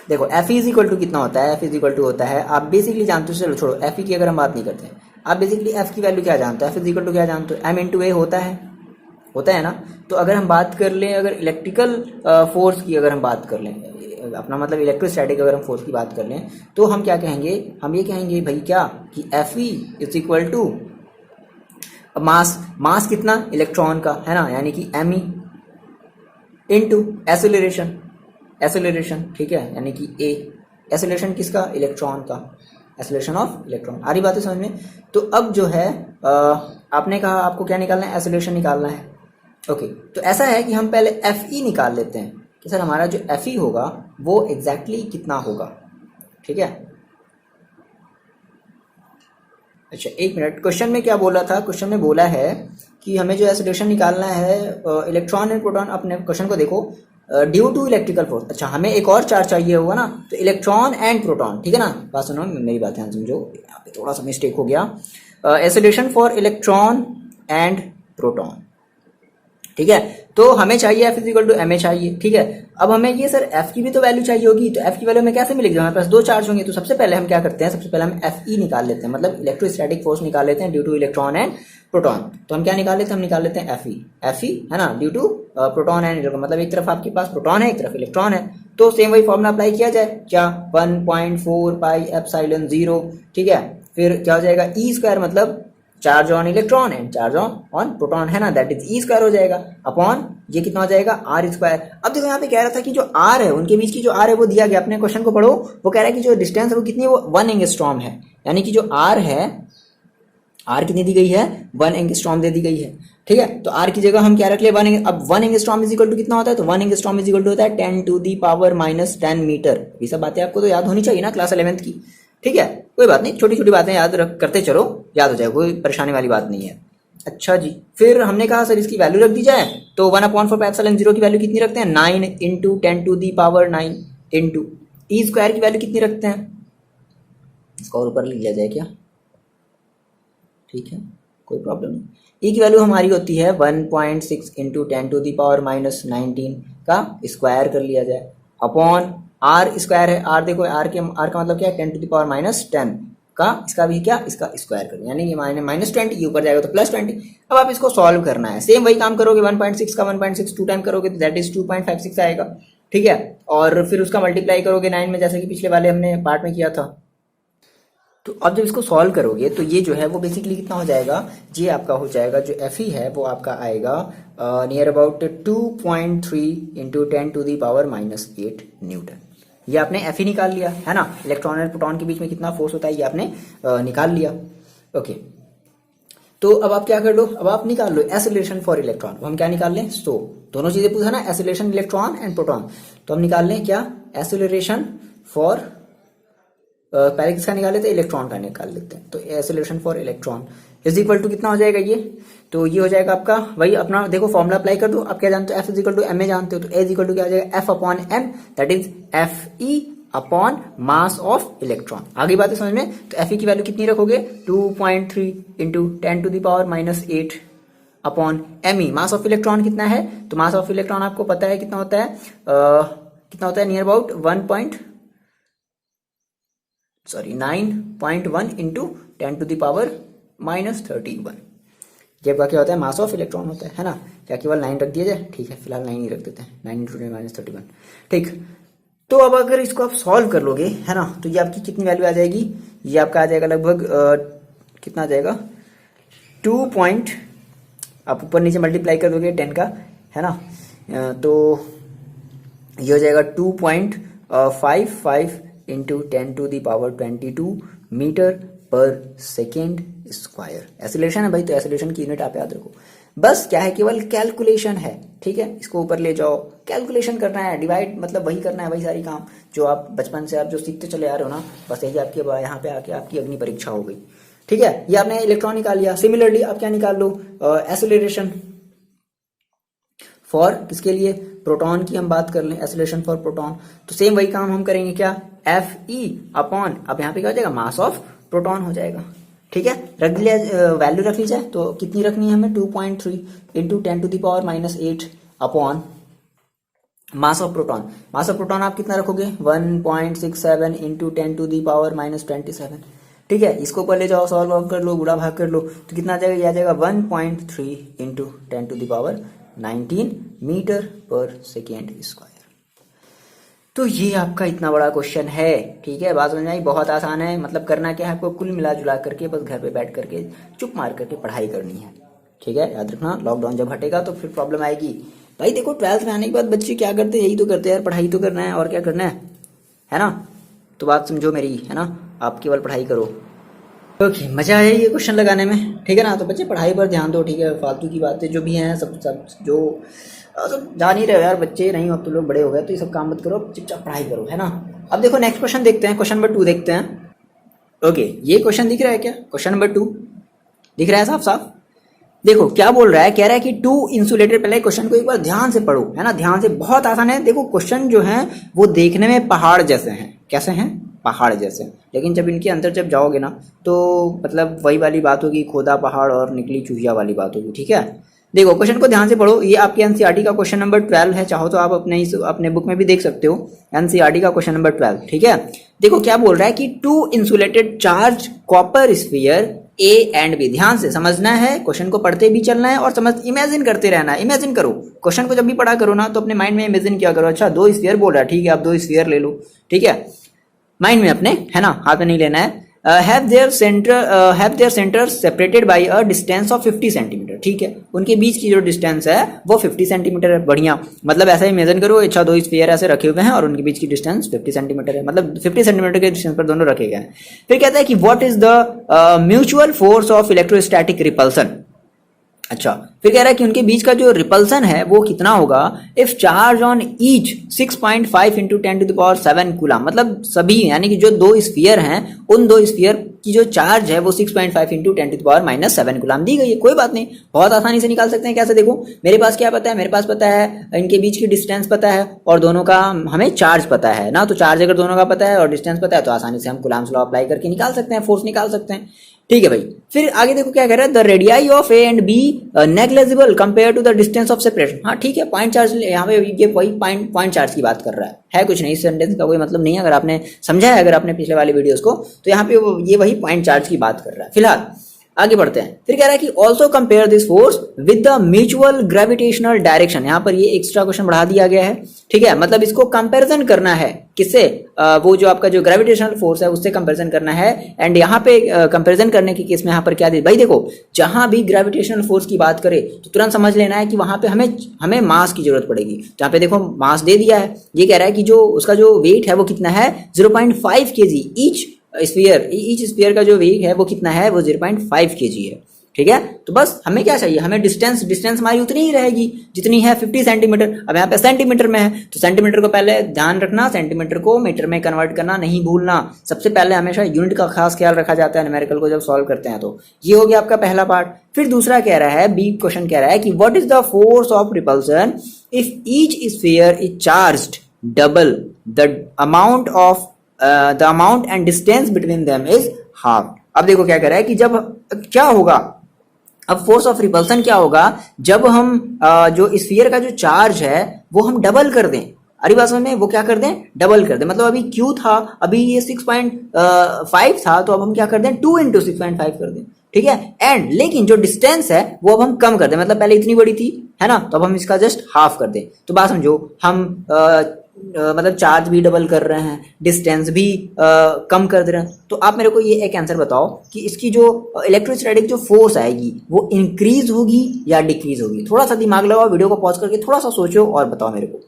देखो एफ इज इक्वल टू कितना होता है, एफ इज इक्वल टू होता है, आप बेसिकली जानते हो, चलो छोड़ो एफ की अगर हम बात नहीं करते हैं, आप बेसिकली एफ की वैल्यू क्या जानते हो, एफ इज इक्वल टू क्या जानते हो, एम इंटू ए होता है ना। तो अगर हम बात कर लें, अगर इलेक्ट्रिकल फोर्स की अगर हम बात कर लें, अपना मतलब इलेक्ट्रोस्टैटिक अगर हम फोर्स की बात कर लें, तो हम क्या कहेंगे, हम ये कहेंगे भाई क्या कि F E is equal to mass कितना इलेक्ट्रॉन का, है ना, यानी कि एम ई इनटू एसेलरेशन, ठीक है, यानी कि ए, एसेलरेशन किसका, इलेक्ट्रॉन का, एसेलरेशन ऑफ इलेक्ट्रॉन। आ रही बात है समझ में। तो अब जो है आपने कहा आपको क्या निकालना है, एसेलरेशन निकालना है। ओके, तो ऐसा है कि हम पहले एफ ई निकाल लेते हैं कि सर हमारा जो एफ ई होगा वो एग्जैक्टली कितना होगा, ठीक है। अच्छा एक मिनट, क्वेश्चन में क्या बोला था, क्वेश्चन में बोला है कि हमें जो एसेलरेशन निकालना है इलेक्ट्रॉन एंड प्रोटॉन, अपने क्वेश्चन को देखो, ड्यू टू इलेक्ट्रिकल फोर्स। अच्छा हमें एक और चार्ज चाहिए होगा ना, तो इलेक्ट्रॉन एंड प्रोटॉन, ठीक है ना, बात सुनो मेरी बात ध्यान समझो, यहाँ पे थोड़ा सा मिस्टेक हो गया, acceleration for electron and proton, ठीक है। तो हमें चाहिए F is equal to M A चाहिए, ठीक है। अब हमें ये सर एफ की भी तो वैल्यू चाहिए होगी, तो एफ की वैल्यू हमें कैसे मिलेगी, हमारे पास दो चार्ज होंगे। तो सबसे पहले हम क्या करते हैं, सबसे पहले हम एफ ई निकाल लेते हैं, मतलब इलेक्ट्रोस्टैटिक फोर्स निकाल लेते हैं due two electron and proton. तो हम क्या निकाल लेते हैं, हम निकाल लेते हैं एफ ई, है ना, due to proton and electron, मतलब एक तरफ आपके पास प्रोटॉन है एक तरफ इलेक्ट्रॉन है। तो सेम वही फॉर्मूला अप्लाई किया जाए, क्या 1.4 पाई एप्सिलॉन 0, ठीक है। फिर क्या हो जाएगा, ई स्क्वायर, मतलब charge on electron and charge on proton, है ना, दैट इज ई स्क्वायर हो जाएगा अपॉन ये कितना हो जाएगा, आर स्क्वायर। अब देखो यहाँ पे कह रहा था कि जो आर है, उनके बीच की जो आर है वो दिया गया, अपने क्वेश्चन को पढ़ो, वो कह रहा है कि जो डिस्टेंस है वो कितनी है, वो 1 एंगस्ट्रॉम है, यानी कि जो आर है, आर कितनी दी गई है, 1 एंगस्ट्रॉम दे दी गई है, ठीक है। तो आर की जगह हम क्या रख ले, 1, अब 1 एंगस्ट्रॉम इज इक्वल टू कितना होता है, तो 1 एंगस्ट्रॉम इज इक्वल टू होता है 10 टू दी पावर -10 मीटर। ये सब बातें आपको तो याद होनी चाहिए ना क्लास 11th की, ठीक है, कोई बात नहीं, छोटी छोटी बातें याद करते चलो, याद हो जाएगा, कोई परेशानी वाली बात नहीं है। अच्छा जी, फिर हमने कहा सर इसकी वैल्यू रख दी जाए, तो 1/4 एप्सिलॉन 0 की वैल्यू कितनी रखते हैं, 9 into 10 to the power 9 into E square की वैल्यू कितनी रखते हैं, इसका और ऊपर लिख लिया जाए क्या, ठीक है, कोई प्रॉब्लम नहीं। ई की वैल्यू हमारी होती है 1.6 इंटू 10 टू दी पावर -19 का स्क्वायर कर लिया जाए अपॉन आर स्क्वायर है, आर देखो आर का मतलब क्या है, 10 टू दी पावर -10 का, इसका भी क्या, इसका स्क्वायर करें, यानी ये -20, ये ऊपर जाएगा तो +20। अब आप इसको सॉल्व करना है, सेम वही काम करोगे, 1.6 का 1.6 2 टाइम करोगे तो दैट इज 2.56 आएगा, ठीक है। और फिर उसका मल्टीप्लाई करोगे 9 में, जैसे कि पिछले वाले हमने पार्ट में किया था। तो अब जब इसको सॉल्व करोगे तो ये जो है वो बेसिकली कितना हो जाएगा, ये आपका हो जाएगा, जो एफ ई है वो आपका आएगा near about 2.3 into 10 to the power -8 newton. ये आपने एफ ई निकाल लिया, है ना, इलेक्ट्रॉन और प्रोटॉन के बीच में कितना फोर्स होता है ये आपने निकाल लिया। ओके, तो अब आप क्या कर लो, अब आप निकाल लो एसेलरेशन फॉर इलेक्ट्रॉन। हम क्या निकाल लें, तो दोनों चीजें पूछा ना, एसेलरेशन इलेक्ट्रॉन एंड प्रोटॉन, तो हम निकाल लें क्या, एसेलरेशन फॉर पहले किसका निकाल लेते हैं, इलेक्ट्रॉन का निकाल लेते हैं। तो acceleration for electron is equal to कितना हो जाएगा ये, तो ये हो जाएगा आपका वही अपना, देखो फॉर्मुला अप्लाई कर दो, आप क्या जानते हो, F is equal to M A जानते हो, तो ए इज इक्वल टू क्या हो जाएगा, F upon M, that is F E upon mass of electron. आगे बात है समझ में। तो एफ ई की वैल्यू कितनी रखोगे, 2.3 into 10 to the power -8 upon M E, mass of electron कितना है, तो मास ऑफ इलेक्ट्रॉन आपको पता है कितना होता है, कितना होता है, near about 9.1 into 10 to the power -31। जब का क्या होता है, मास ऑफ इलेक्ट्रॉन होता है ना, क्या केवल 9 रख दिया जाए, ठीक है, फिलहाल 9 ही रख देते हैं, 9 इंटू 10 -31, ठीक। तो अब अगर इसको आप सॉल्व कर लोगे, है ना, तो ये आपकी कितनी वैल्यू आ जाएगी, ये आपका आ जाएगा लगभग कितना आ जाएगा, 2 आप ऊपर नीचे मल्टीप्लाई कर दोगे 10 का, है ना, तो ये हो जाएगा 2.55 into 10 to the power 22 metre पर सेकेंड स्क्वायर। एसिलेशन है भाई, तो एसिलेशन की यूनिट आप याद रखो। बस क्या है, केवल कैलकुलेशन है, ठीक है, इसको ऊपर ले जाओ, कैलकुलेशन करना है, डिवाइड मतलब वही करना है, वही सारी काम जो आप बचपन से आप जो सीखते चले आ रहे हो ना, बस यही आपके यहाँ पे आके आपकी अग्नि परीक्षा हो गई, ठीक है। ये आपने इलेक्ट्रॉन निकाल लिया। सिमिलरली आप क्या निकाल लो, एसिलेशन फॉर किसके लिए, प्रोटॉन की हम बात कर लें, एसिलेशन फॉर प्रोटॉन, तो सेम वही काम हम करेंगे, क्या, एफ ई अपॉन, अब यहाँ पे क्या हो जाएगा, मास ऑफ प्रोटॉन हो जाएगा, ठीक है। रख लिया, वैल्यू रख ली जाए, तो कितनी रखनी है हमें, 2.3 into 10 to the power -8 upon mass of proton. Mass of proton आप कितना रखोगे 1.67 इंटू 10⁻⁻27। ठीक है, इसको ऊपर ले जाओ, सॉल्व ऑफ कर लो, गुणा भाग कर लो, तो कितना आ जाएगा, ये आ जाएगा 1.3 इंटू 10⁻19 मीटर पर सेकेंड स्क्वायर। तो ये आपका इतना बड़ा क्वेश्चन है। ठीक है, बात समझ आई, बहुत आसान है। मतलब करना क्या है आपको, कुल मिला जुला करके बस घर पे बैठ करके चुप मार करके पढ़ाई करनी है। ठीक है, याद रखना, लॉकडाउन जब हटेगा तो फिर प्रॉब्लम आएगी। भाई देखो 12th में आने के बाद बच्चे क्या करते हैं, यही तो करते हैं यार, पढ़ाई तो करना है और क्या करना है ना। तो बात समझो मेरी, है ना, आप केवल पढ़ाई करो। ओके, मजा आया ये क्वेश्चन लगाने में, ठीक है ना। तो बच्चे पढ़ाई पर ध्यान दो, ठीक है। फालतू की बातें जो भी हैं सब जो सब जान ही रहे हो यार, बच्चे नहीं हो तो लोग बड़े हो गए, तो ये सब काम मत करो, चुपचाप पढ़ाई करो, है ना। अब देखो नेक्स्ट क्वेश्चन देखते हैं, क्वेश्चन नंबर 2 देखते हैं। ओके, ये क्वेश्चन दिख रहा है क्या, क्वेश्चन नंबर 2 दिख रहा है साफ साफ। देखो क्या बोल रहा है, कह रहा है कि 2 इंसुलेटेड, पहले क्वेश्चन को एक बार ध्यान से पढ़ो, है ना, ध्यान से, बहुत आसान है। देखो क्वेश्चन जो है वो देखने में पहाड़ जैसे हैं, कैसे हैं, पहाड़ जैसे, लेकिन जब इनके अंदर जब जाओगे ना तो मतलब वही वाली बात होगी, खोदा पहाड़ और निकली चूहिया वाली बात होगी। ठीक है, देखो क्वेश्चन को ध्यान से पढ़ो, ये आपके एनसीईआरटी का क्वेश्चन नंबर 12 है, चाहो तो आप अपने बुक में भी देख सकते हो, एनसीईआरटी का क्वेश्चन नंबर 12। ठीक है, देखो क्या बोल रहा है कि 2 insulated charge copper sphere A and B, ध्यान से समझना है, क्वेश्चन को पढ़ते भी चलना है और समझ इमेजिन करते रहना है। इमेजिन करो, क्वेश्चन को जब भी पढ़ा करो ना तो अपने माइंड में इमेजिन किया करो, अच्छा 2 स्फीयर बोल रहा है, ठीक है, आप 2 स्फीयर ले लो, ठीक है, माइंड में अपने, है ना, हाथ में नहीं लेना है। Have their centre separated by a distance of 50 centimetre. ठीक है, उनके बीच की जो डिस्टेंस है वो 50 सेंटीमीटर है। बढ़िया, मतलब ऐसा ही इमेजिन करो, अच्छा 2 स्फीयर ऐसे रखे हुए हैं और उनके बीच की डिस्टेंस 50 सेंटीमीटर है, मतलब 50 सेंटीमीटर के डिस्टेंस पर दोनों रखे गए हैं। फिर कहता है कि what is the mutual force of electrostatic repulsion. अच्छा, फिर कह रहा है कि उनके बीच का जो रिपल्सन है वो कितना होगा if charge on each 6.5 into 10⁻7 coulomb. मतलब सभी, यानी कि जो 2 स्फीयर हैं उन 2 स्फीयर की जो चार्ज है वो 6.5 इंटू 10⁻7 कूलम दी गई है। कोई बात नहीं, बहुत आसानी से निकाल सकते हैं। कैसे, देखो मेरे पास क्या पता है, मेरे पास पता है इनके बीच की डिस्टेंस पता है और दोनों का हमें चार्ज पता है ना। तो चार्ज अगर दोनों का पता है और डिस्टेंस पता है तो आसानी से हम कूलम्स लॉ अप्लाई करके निकाल सकते हैं, फोर्स निकाल सकते हैं। ठीक है भाई, फिर आगे देखो क्या कह रहा है, the radii of A and B negligible compare to the distance of separation. हाँ ठीक है, पॉइंट चार्ज, यहाँ पे ये वही पॉइंट चार्ज की बात कर रहा है कुछ नहीं, इस सेंटेंस का कोई मतलब नहीं है। अगर आपने समझा है, अगर आपने पिछले वाले वीडियोस को, तो यहाँ पे ये वही पॉइंट चार्ज की बात कर रहा है। फिलहाल आगे बढ़ते हैं, फिर कह रहा है कि also compare this force with the mutual gravitational direction. यहाँ पर ये एक्स्ट्रा क्वेश्चन बढ़ा दिया गया है। ठीक है, मतलब इसको कंपैरिजन करना है, किससे, वो जो आपका जो ग्रेविटेशनल फोर्स है उससे कंपैरिजन करना है। एंड यहाँ पे कंपैरिजन करने के केस में यहाँ पर क्या दे, भाई देखो जहां भी ग्रेविटेशनल फोर्स की बात करें तो तुरंत समझ लेना है कि वहां पे हमें मास की जरूरत पड़ेगी। जहाँ पे देखो मास दे दिया है, ये कह रहा है कि जो उसका जो वेट है वो कितना है 0.5 kg ईच स्फीयर का जो वेट है वो कितना है, वो 0.5 kg है। ठीक है, तो बस हमें क्या चाहिए, हमें डिस्टेंस हमारी उतनी ही रहेगी जितनी है 50 सेंटीमीटर। अब यहाँ पे सेंटीमीटर में है तो सेंटीमीटर को पहले ध्यान रखना, सेंटीमीटर को मीटर में कन्वर्ट करना नहीं भूलना। सबसे पहले हमेशा यूनिट का खास ख्याल रखा जाता है न्यूमेरिकल को जब सॉल्व करते हैं। तो ये हो गया आपका पहला पार्ट। फिर दूसरा कह रहा है, बी क्वेश्चन कह रहा है कि what is the force of repulsion if each sphere is charged double the amount and distance between them is half. अब देखो क्या कह रहा है कि जब क्या होगा, अब फोर्स ऑफ रिपल्सन क्या होगा जब हम जो स्फीयर का जो चार्ज है वो हम डबल कर दें। अरे बात समझ में, वो क्या कर दें, डबल कर दें। मतलब अभी Q था, अभी ये 6.5 था, तो अब हम क्या कर दें 2 × 6.5 कर दें। ठीक है, एंड लेकिन जो डिस्टेंस है वो अब हम कम कर दें, मतलब पहले इतनी बड़ी थी, है ना, तो अब हम इसका जस्ट हाफ कर दें। तो बात समझो, हम मतलब चार्ज भी डबल कर रहे हैं, डिस्टेंस भी कम कर दे रहे हैं। तो आप मेरे को ये एक आंसर बताओ कि इसकी जो इलेक्ट्रोस्टैटिक जो फोर्स आएगी वो इंक्रीज होगी या डिक्रीज होगी। थोड़ा सा दिमाग लगाओ, वीडियो को पॉज करके थोड़ा सा सोचो और बताओ मेरे को।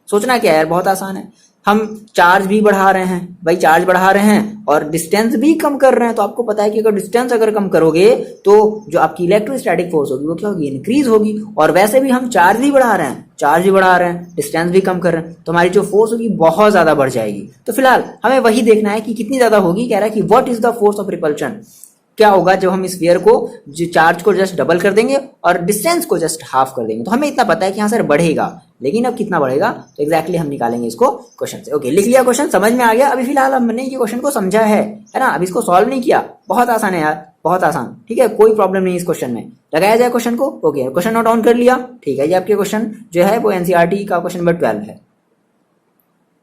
सोचना क्या है यार, बहुत आसान है। हम चार्ज भी बढ़ा रहे हैं, भाई चार्ज बढ़ा रहे हैं और डिस्टेंस भी कम कर रहे हैं। तो आपको पता है कि अगर डिस्टेंस अगर कम करोगे तो जो आपकी इलेक्ट्रोस्टैटिक फोर्स होगी वो क्या होगी, इंक्रीज होगी। और वैसे भी हम चार्ज भी बढ़ा रहे हैं, डिस्टेंस भी कम कर रहे हैं, तो हमारी जो फोर्स होगी बहुत ज्यादा बढ़ जाएगी। तो फिलहाल हमें वही देखना है कि कितनी ज्यादा होगी। कह रहा है कि what is the force of repulsion, क्या होगा जब हम स्फीयर को जो चार्ज को जस्ट डबल कर देंगे और डिस्टेंस को जस्ट हाफ कर देंगे। तो हमें इतना पता है कि हाँ सर बढ़ेगा, लेकिन अब कितना बढ़ेगा तो एग्जैक्टली हम निकालेंगे इसको क्वेश्चन से। ओके, लिख लिया, क्वेश्चन समझ में आ गया। अभी फिलहाल हमने ये क्वेश्चन को समझा है ना, अब इसको सॉल्व नहीं किया, बहुत आसान है यार। बहुत आसान, ठीक है, कोई प्रॉब्लम नहीं इस क्वेश्चन में। लगाया जाए क्वेश्चन को। ओके, क्वेश्चन नोट डाउन कर लिया, ठीक है। ये आपके क्वेश्चन जो है वो एनसीईआरटी का क्वेश्चन नंबर 12 है।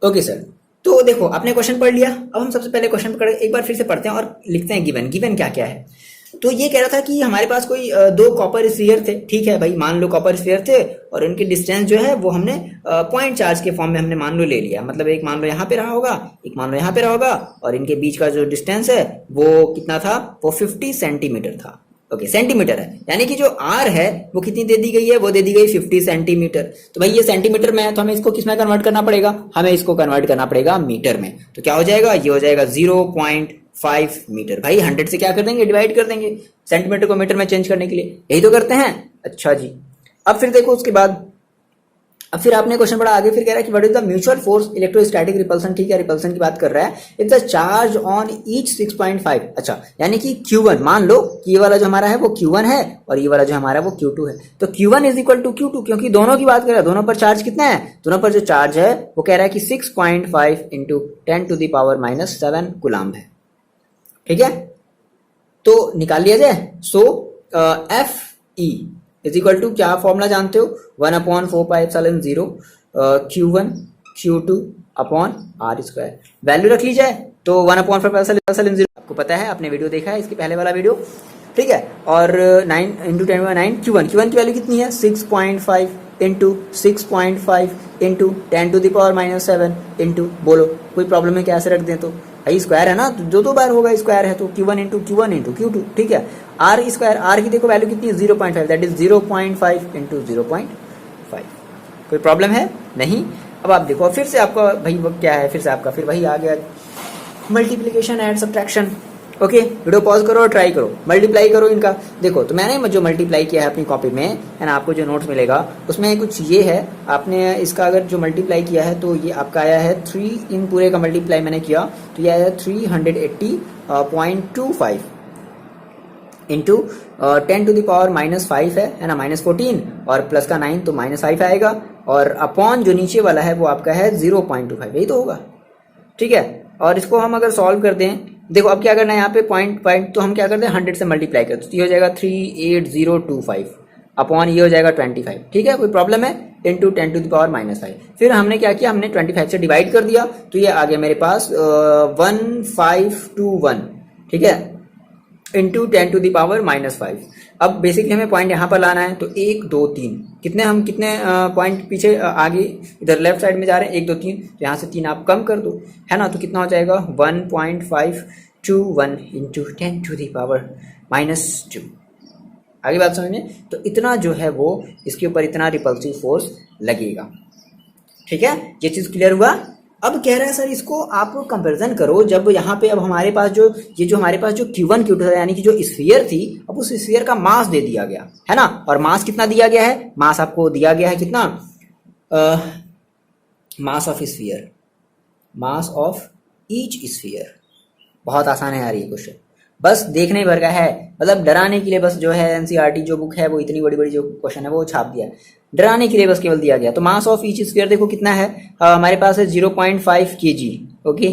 ओके सर, तो देखो आपने क्वेश्चन पढ़ लिया। अब हम सबसे पहले क्वेश्चन पढ़ एक बार फिर से पढ़ते हैं और लिखते हैं गिवन। गिवन क्या क्या है? तो ये कह रहा था कि हमारे पास कोई दो कॉपर स्फीयर थे, ठीक है भाई, मान लो कॉपर स्फीयर थे और इनके डिस्टेंस जो है वो हमने पॉइंट चार्ज के फॉर्म में हमने मान लो ले लिया। मतलब एक मान लो यहाँ पे रहा होगा, एक मान लो यहाँ पे रहा होगा, और इनके बीच का जो डिस्टेंस है वो कितना था? वो 50 सेंटीमीटर था। ओके, सेंटीमीटर है, यानी कि जो आर है वो कितनी दे दी गई है? वो दे दी गई 50 सेंटीमीटर। तो भाई ये सेंटीमीटर में है तो हमें इसको किस में कन्वर्ट करना पड़ेगा? हमें इसको कन्वर्ट करना पड़ेगा मीटर में। तो क्या हो जाएगा? ये हो जाएगा 0.5 मीटर। भाई 100 से क्या कर देंगे? डिवाइड कर देंगे, सेंटीमीटर को मीटर में चेंज करने के लिए। यही तो करते हैं। अच्छा जी, अब फिर देखो उसके बाद अब फिर आपने क्वेश्चन पढ़ा आगे, फिर कह रहा है कि what is the mutual force electrostatic repulsion. ठीक है, रिपल्सन की बात कर रहा है। If the charge on each 6.5, अच्छा यानी कि Q1, मान लो कि ये वाला जो हमारा है वो Q1 है और ये वाला जो हमारा है वो Q2 है। तो Q1 is equal to Q2, क्योंकि दोनों की बात कर रहा है, दोनों पर चार्ज कितना है? दोनों पर जो चार्ज है वो कह रहा है कि 6.5 इंटू 10⁻⁷ कूलम्ब है। ठीक है, तो निकाल लिया जाए। So F E is equal to, क्या फॉर्मूला जानते हो? 1/4πε0 Q1 Q2 upon R square. Value रख ली जाए तो 1/4πε0 आपको पता है, आपने वीडियो देखा है इसके पहले वाला वीडियो, ठीक है। और 9 इंटू 10⁻9 Q1 की वैल्यू कितनी है? 6.5 इंटू 6.5 इंटू 10⁻⁷ इंटू, बोलो कोई प्रॉब्लम है क्या? ऐसे रख दें तो भाई स्क्वायर है ना, तो दो बार होगा स्क्वायर है, तो Q1 into Q1 into Q2, ठीक है। आर स्क्वायर, आर की देखो वैल्यू कितनी है? 0.5, दैट इज 0.5 इंटू 0.5। कोई प्रॉब्लम है? नहीं। अब आप देखो फिर से आपका भाई वो क्या है, फिर से आपका फिर वही आ गया, multiplication and subtraction. Okay, video pause करो और ट्राई करो, मल्टीप्लाई करो इनका। देखो तो मैंने जो मल्टीप्लाई किया है अपनी कॉपी में, है ना, आपको जो नोट्स मिलेगा उसमें कुछ ये है। आपने इसका अगर जो मल्टीप्लाई किया है तो ये आपका आया है 3, इन पूरे का मल्टीप्लाई मैंने किया तो ये आया 380.25 इंटू 10⁻⁻5 है ना, -14 और प्लस का 9 तो -5 आएगा, और अपॉन जो नीचे वाला है वो आपका है 0.25, यही तो होगा, ठीक है। और इसको हम अगर सॉल्व कर दें, देखो अब क्या करना है यहाँ पे पॉइंट, तो हम क्या करते हैं 100 से मल्टीप्लाई करते हैं, तो ये हो जाएगा 38025 अपॉन ये हो जाएगा 25, ठीक है, कोई प्रॉब्लम है, इंटू 10⁻⁻5। फिर हमने क्या किया, हमने 25 से डिवाइड कर दिया तो ये आ गया मेरे पास 1521, ठीक है, इंटू 10⁻⁻5। अब बेसिकली हमें पॉइंट यहाँ पर लाना है, तो 1 2 3 कितने पॉइंट पीछे आगे इधर लेफ्ट साइड में जा रहे हैं, 1 2 3, तो यहाँ से 3 आप कम कर दो, है ना, तो कितना हो जाएगा 1.521 इंटू 10⁻⁻2। आगे बात समझ में, तो इतना जो है वो इसके ऊपर इतना रिपल्सिव फोर्स लगेगा, ठीक है, ये चीज क्लियर हुआ। अब कह रहा है सर इसको आप कंपैरिजन करो, जब यहाँ पे अब हमारे पास जो ये जो हमारे पास जो Q1 Q2 था, यानी कि जो स्फीयर थी, अब उस स्फीयर का मास दे दिया गया है ना, और मास कितना दिया गया है? मास आपको दिया गया है कितना? Mass of sphere, mass of each sphere. बहुत आसान है यार ये क्वेश्चन, बस देखने भर का है, मतलब डराने के लिए बस जो है एनसीईआरटी जो बुक है वो इतनी बड़ी बड़ी जो क्वेश्चन है वो छाप दिया है, डराने के लिए बस केवल दिया गया। तो मास ऑफ ईच स्फीयर देखो कितना है, हमारे पास है 0.5 kg, ओके,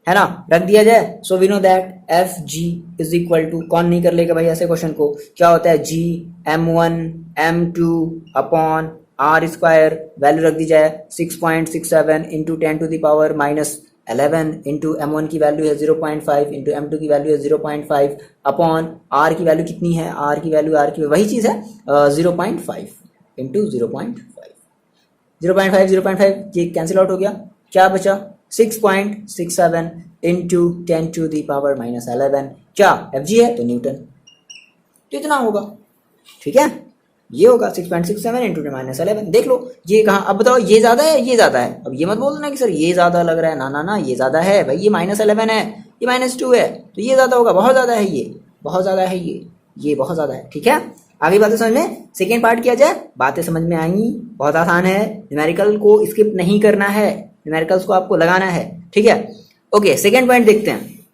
है ना, रख दिया जाए। So we know that F G is equal to, कौन नहीं कर लेगा भाई ऐसे क्वेश्चन को, क्या होता है G m1 m2 upon R square, value रख दी जाए 6.67 इंटू 10⁻⁻11 इंटू m1 की वैल्यू है 0.5 इंटू m2 की वैल्यू है 0.5 अपॉन r की वैल्यू कितनी है, r की वैल्यू वही चीज़ है 0.5 इंटू 0.5 ये कैंसिल आउट हो गया, क्या बचा 6.67 इंटू 10⁻⁻11, क्या FG है तो न्यूटन, तो इतना होगा, ठीक है, ये होगा 6.67 इंटू 10⁻11। देख लो ये कहाँ, अब बताओ ये ज्यादा है ये ज्यादा है, अब ये मत बोल देना कि सर ये ज्यादा लग रहा है, ना ना ना, ये ज्यादा है भाई, ये -11 है, ये -2 है, तो ये ज्यादा होगा, बहुत ज्यादा है, ये बहुत ज्यादा है, ये बहुत ज्यादा है, ठीक है। आगे बातें समझ में, सेकेंड पार्ट किया जाए, बातें समझ में आई, बहुत आसान है, न्यूमेरिकल को स्किप नहीं करना है, न्यूमेरिकल्स को आपको लगाना है, ठीक है। ओके, सेकेंड पॉइंट देखते हैं।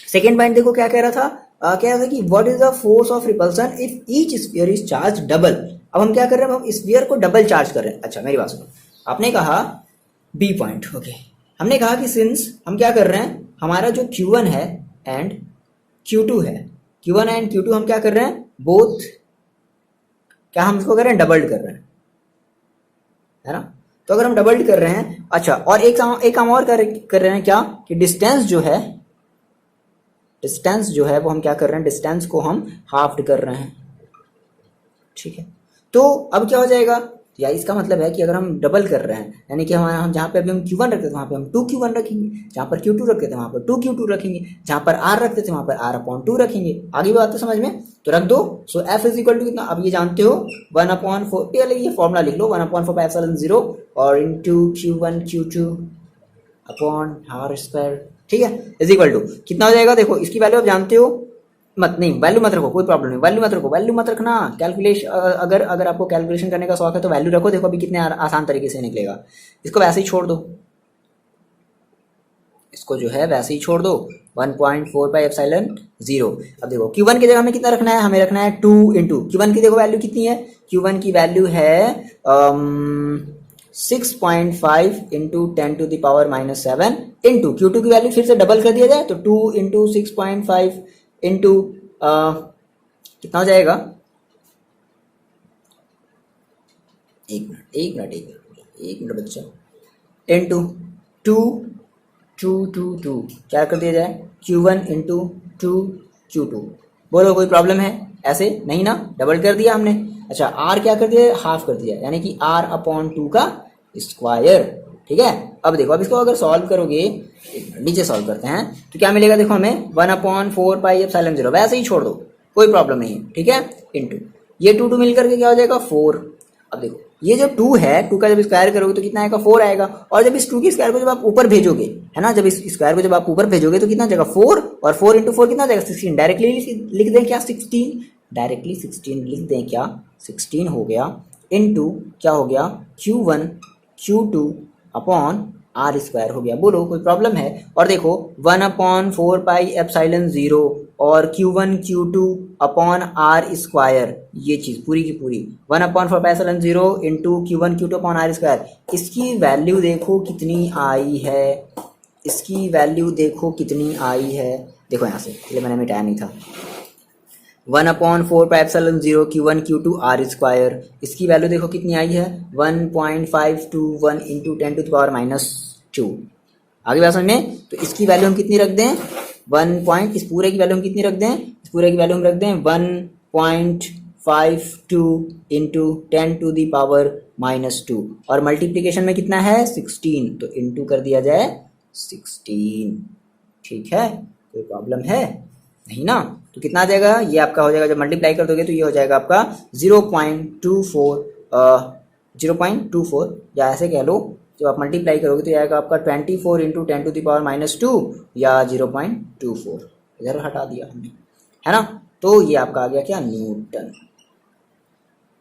सेकेंड पॉइंट देखो क्या कह रहा था, क्या था कि what is the force of repulsion if each sphere is charge double. अब हम क्या कर रहे हैं, हम स्फीयर को डबल चार्ज कर रहे हैं। अच्छा मेरी बात सुनो, आपने कहा बी पॉइंट, ओके, हमने कहा कि सिंस हम क्या कर रहे हैं, हमारा जो Q1 है एंड Q2 है, Q1 एंड Q2 हम क्या कर रहे हैं, बोथ क्या हम इसको कर रहे हैं, डबल्ड कर रहे हैं, है ना। तो अगर हम डबल्ड कर रहे हैं, अच्छा, और एक काम और कर रहे हैं क्या, कि डिस्टेंस जो है वो हम क्या कर रहे हैं, डिस्टेंस को हम हाफ्ड कर रहे हैं, ठीक है। तो अब क्या हो जाएगा, या इसका मतलब है कि अगर हम डबल कर रहे हैं, यानी कि हम जहाँ पे अभी हम Q1 रखते थे वहाँ पे हम 2Q1 रखेंगे, जहाँ पर Q2 रखते थे वहाँ पर 2Q2 रखेंगे, जहाँ पर R रखते थे वहाँ पर R/2 रखेंगे। आगे बात है समझ में, तो रख दो। सो F इज इक्वल टू कितना, अब ये जानते हो 1/4, पहले ये फॉर्मूला लिख लो, 1/4πε0 और into Q1 Q2 upon R², ठीक है, इज इक्वल टू कितना हो जाएगा, देखो इसकी वैल्यू आप जानते हो, वैल्यू मत रखो, कोई प्रॉब्लम नहीं, वैल्यू मत रखना, कैलकुलेशन अगर आपको कैलकुलेशन करने का शौक है तो वैल्यू रखो, देखो अभी कितने आसान तरीके से निकलेगा। इसको वैसे ही छोड़ दो, इसको जो है वैसे ही छोड़ दो, 1/4πε0। अब देखो Q1 की जगह हमें कितना रखना है, हमें रखना है 2 इंटू Q1 की देखो वैल्यू कितनी है, Q1 की वैल्यू है 6.5 इंटू 10⁻⁻7 इंटू Q2 की वैल्यू फिर से डबल कर दिया जाए तो 2 इंटू 6.5 इंटू कितना हो जाएगा, एक मिनट बच्चा, इंटू 2 क्या कर दिया जाए, Q1 इंटू 2 Q2। बोलो कोई प्रॉब्लम है, ऐसे नहीं ना, डबल कर दिया हमने। अच्छा, R क्या कर दिया, हाफ कर दिया, यानी कि R/2 का स्क्वायर, ठीक है। अब देखो, अब इसको अगर सॉल्व करोगे, नीचे सॉल्व करते हैं तो क्या मिलेगा, देखो हमें 1/4πε0, वैसे ही छोड़ दो, कोई प्रॉब्लम नहीं है, ठीक है, इंटू ये 2 मिल करके क्या हो जाएगा 4। अब देखो ये जो 2 है, 2 का जब स्क्वायर करोगे तो कितना आएगा, 4 आएगा, और जब इस 2 की स्क्वायर को जब आप ऊपर भेजोगे, है ना, जब इस स्क्वायर को जब आप ऊपर भेजोगे तो कितना जाएगा 4, और 4 इंटू 4 कितना जाएगा 16। डायरेक्टली लिख दें क्या 16, डायरेक्टली 16 लिख दें क्या, 16 हो गया, इंटू क्या हो गया Q1 Q2 अपॉन R² हो गया। बोलो कोई प्रॉब्लम है, और देखो 1/4πε0 और Q1 Q2 अपॉन R², ये चीज पूरी की पूरी 1/4πε0 into Q1 Q2 upon R², इसकी वैल्यू देखो कितनी आई है, इसकी वैल्यू देखो कितनी आई है, देखो यहाँ से, इसलिए मैंने मिटाया नहीं था, 1/4πε0 Q1 Q2 R², इसकी वैल्यू देखो कितनी आई है, 1.521 इंटू 10⁻⁻2। आगे बात समझ में, तो इसकी वैल्यू हम कितनी रख दें, इस पूरे की वैल्यू हम कितनी रख दें, इस पूरे की वैल्यू हम रख दें 1.52 इंटू 10⁻⁻2, और मल्टीप्लीकेशन में कितना है 16, तो इंटू कर दिया जाए 16, ठीक है, कोई प्रॉब्लम है नहीं ना। तो कितना आ जाएगा, ये आपका हो जाएगा, जब मल्टीप्लाई कर दोगे तो ये हो जाएगा आपका 0.24, या ऐसे कह लो, जब आप मल्टीप्लाई करोगे तो ये आएगा आपका 24 इंटू 10⁻⁻2 या 0.24, इधर हटा दिया हमने, है ना। तो ये आपका आ गया क्या, न्यूटन।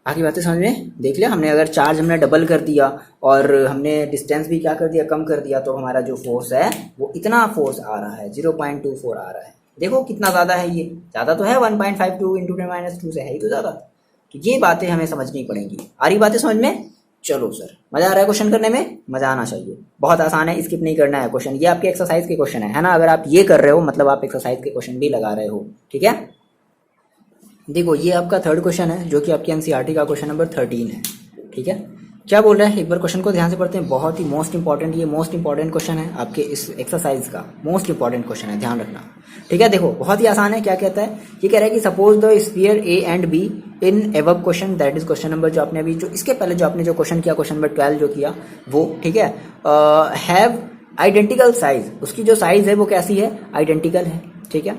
आगे बातें समझ में देख लिया हमने, अगर चार्ज हमने डबल कर दिया और हमने डिस्टेंस भी क्या कर दिया, कम कर दिया, तो हमारा जो फोर्स है वो इतना फोर्स आ रहा है, 0.24 आ रहा है। देखो कितना ज़्यादा है, ये ज़्यादा तो है, 1.52 इंटू 10⁻2 से है ही तो ज़्यादा। तो ये बातें हमें समझनी पड़ेंगी। आ रही बातें समझ में, चलो सर, मज़ा आ रहा है क्वेश्चन करने में, मज़ा आना चाहिए, बहुत आसान है, स्किप नहीं करना है क्वेश्चन, ये आपके एक्सरसाइज के क्वेश्चन है ना। अगर आप ये कर रहे हो मतलब आप एक्सरसाइज के क्वेश्चन भी लगा रहे हो, ठीक है। देखो ये आपका थर्ड क्वेश्चन है, जो कि आपकी एनसीईआरटी का क्वेश्चन नंबर 13 है, ठीक है। क्या बोल रहा है, एक बार क्वेश्चन को ध्यान से पढ़ते हैं, बहुत ही मोस्ट इंपॉर्टेंट, ये मोस्ट इंपॉर्टेंट क्वेश्चन है आपके इस एक्सरसाइज का, मोस्ट इंपॉर्टेंट क्वेश्चन है, ध्यान रखना, ठीक है। देखो बहुत ही आसान है, क्या कहता है, ये कह रहा है कि suppose the sphere A and be in above question, that is question number, जो आपने अभी जो इसके पहले जो आपने जो क्वेश्चन किया, क्वेश्चन नंबर 12 जो किया वो, ठीक है, हैव आइडेंटिकल साइज, उसकी जो साइज है वो कैसी है, आइडेंटिकल है, ठीक है।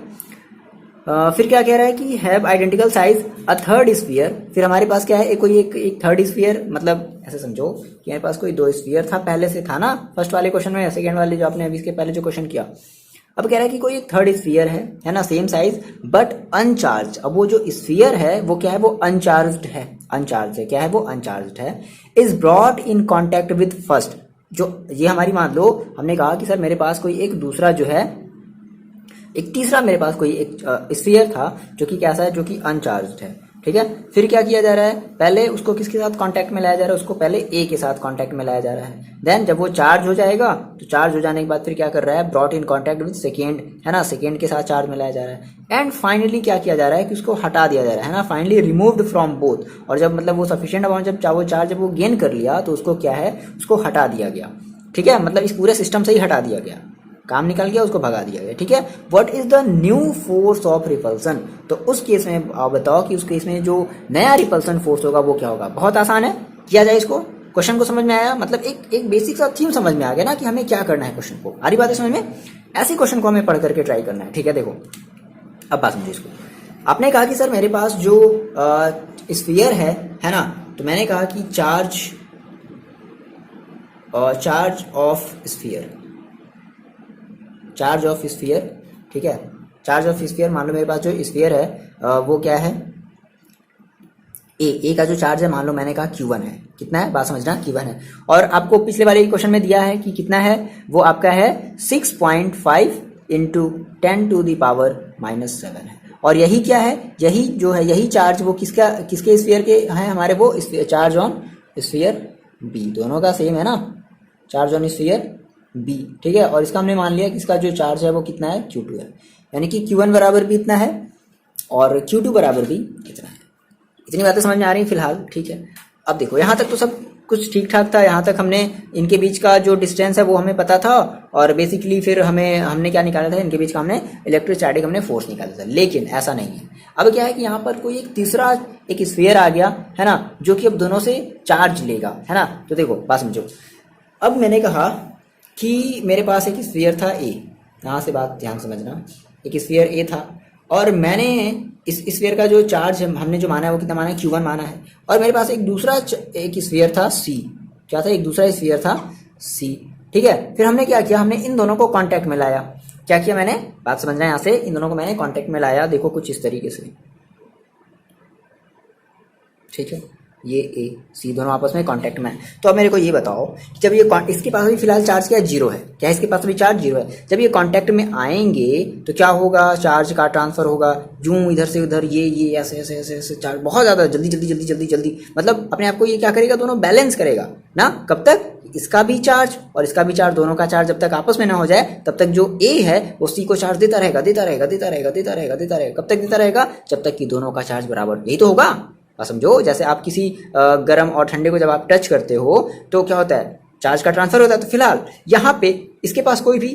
फिर क्या कह रहा है कि have identical size a third sphere, फिर हमारे पास क्या है, एक थर्ड स्फीयर, मतलब ऐसे समझो कि हमारे पास कोई 2 स्फीयर था, पहले से था ना फर्स्ट वाले क्वेश्चन में, सेकंड वाले जो आपने अभी इसके पहले जो क्वेश्चन किया। अब कह रहा है कि कोई एक थर्ड स्फीयर है ना, सेम साइज बट अनचार्ज। अब वो जो स्फीयर है वो क्या है, वो अनचार्ज्ड है, क्या है वो अनचार्ज्ड है, is brought in contact with first, जो ये हमारी, मान लो हमने कहा कि सर मेरे पास कोई एक दूसरा जो है, एक तीसरा मेरे पास कोई एक स्फीयर था जो कि कैसा है, जो कि अनचार्ज्ड है, ठीक है। फिर क्या किया जा रहा है, पहले उसको किसके साथ कांटेक्ट में लाया जा रहा है, उसको पहले ए के साथ कांटेक्ट में लाया जा रहा है। देन जब वो चार्ज हो जाएगा तो चार्ज हो जाने के बाद फिर क्या कर रहा है, brought in contact with second, है ना, सेकेंड के साथ चार्ज में लाया जा रहा है। एंड फाइनली क्या किया जा रहा है कि उसको हटा दिया जा रहा है ना, फाइनली रिमूव्ड फ्रॉम बोथ। और जब मतलब वो सफिशिएंट अमाउंट जब वो चार्ज जब वो गेन कर लिया तो उसको क्या है, उसको हटा दिया गया। ठीक है, मतलब इस पूरे सिस्टम से ही हटा दिया गया, काम निकल गया, उसको भगा दिया गया। ठीक है, what is the new force of repulsion. तो उस केस में आप बताओ कि उस केस में जो नया रिपल्सन फोर्स होगा वो क्या होगा। बहुत आसान है, किया जाए इसको। क्वेश्चन को समझ में आया, मतलब एक बेसिक सा थीम समझ में आ गया ना कि हमें क्या करना है क्वेश्चन को। आ रही बात है समझ में, ऐसे क्वेश्चन को हमें पढ़ करके ट्राई करना है। ठीक है, देखो अब बात समझो इसको। आपने कहा कि सर मेरे पास जो स्फीयर है ना, तो मैंने कहा कि charge of sphere, charge of sphere, ठीक है, चार्ज ऑफ स्फीयर, मान लो मेरे पास जो स्फीयर है वो क्या है, ए का जो चार्ज है मान लो मैंने कहा Q1 है। कितना है, बात समझना, Q1 है। और आपको पिछले वाले क्वेश्चन में दिया है कि कितना है, वो आपका है 6.5 इंटू 10⁻⁻7 है। और यही क्या है, यही जो है, यही चार्ज वो किसके स्फीयर के हैं हमारे, वो चार्ज ऑन स्फीयर बी, दोनों का सेम है ना, चार्ज ऑन स्फीयर बी। ठीक है, और इसका हमने मान लिया कि इसका जो चार्ज है वो कितना है, Q2 है, यानी कि Q1 बराबर भी इतना है और Q2 बराबर भी इतना है। इतनी बातें समझ में आ रही हैं फिलहाल। ठीक है, अब देखो यहाँ तक तो सब कुछ ठीक ठाक था, यहाँ तक हमने इनके बीच का जो डिस्टेंस है वो हमें पता था, और बेसिकली फिर हमने क्या निकाला था, इनके बीच का हमने इलेक्ट्रोस्टैटिक हमने फोर्स निकाला था। लेकिन ऐसा नहीं है, अब क्या है कि यहाँ पर कोई एक तीसरा एक स्फीयर आ गया है ना, जो कि अब दोनों से चार्ज लेगा, है ना। तो देखो बात समझो, अब मैंने कहा कि मेरे पास एक स्फीयर था ए, यहाँ से बात ध्यान समझना, एक स्फीयर ए था, और मैंने इस स्फीयर का जो चार्ज हमने जो माना है वो कितना माना है, Q1 माना है। और मेरे पास एक दूसरा एक स्फीयर था C, क्या था, एक दूसरा स्फीयर था C। ठीक है, फिर हमने क्या किया, हमने इन दोनों को कांटेक्ट में लाया। क्या किया मैंने, बात समझना है, यहाँ से इन दोनों को मैंने कांटेक्ट में लाया, देखो कुछ इस तरीके से। ठीक है, ये ए सी दोनों आपस में कांटेक्ट में है। तो अब मेरे को ये बताओ कि जब ये इसके पास अभी फिलहाल चार्ज क्या है, 0 है, क्या इसके पास अभी चार्ज 0 है। जब ये कांटेक्ट में आएंगे तो क्या होगा, चार्ज का ट्रांसफर होगा, यूं इधर से उधर, ये ऐसे ऐसे ऐसे ऐसे चार्ज बहुत ज़्यादा जल्दी जल्दी जल्दी जल्दी जल्दी, मतलब अपने आप को ये क्या करेगा, दोनों बैलेंस करेगा ना। कब तक, इसका भी चार्ज और इसका भी चार्ज, दोनों का चार्ज जब तक आपस में ना हो जाए तब तक जो ए है वो सी को चार्ज देता रहेगा देता रहेगा देता रहेगा देता रहेगा देता रहेगा। कब तक देता रहेगा, जब तक कि दोनों का चार्ज बराबर, यही तो होगा। समझो, जैसे आप किसी गर्म और ठंडे को जब आप टच करते हो तो क्या होता है, चार्ज का ट्रांसफर होता है। तो फिलहाल यहाँ पे इसके पास कोई भी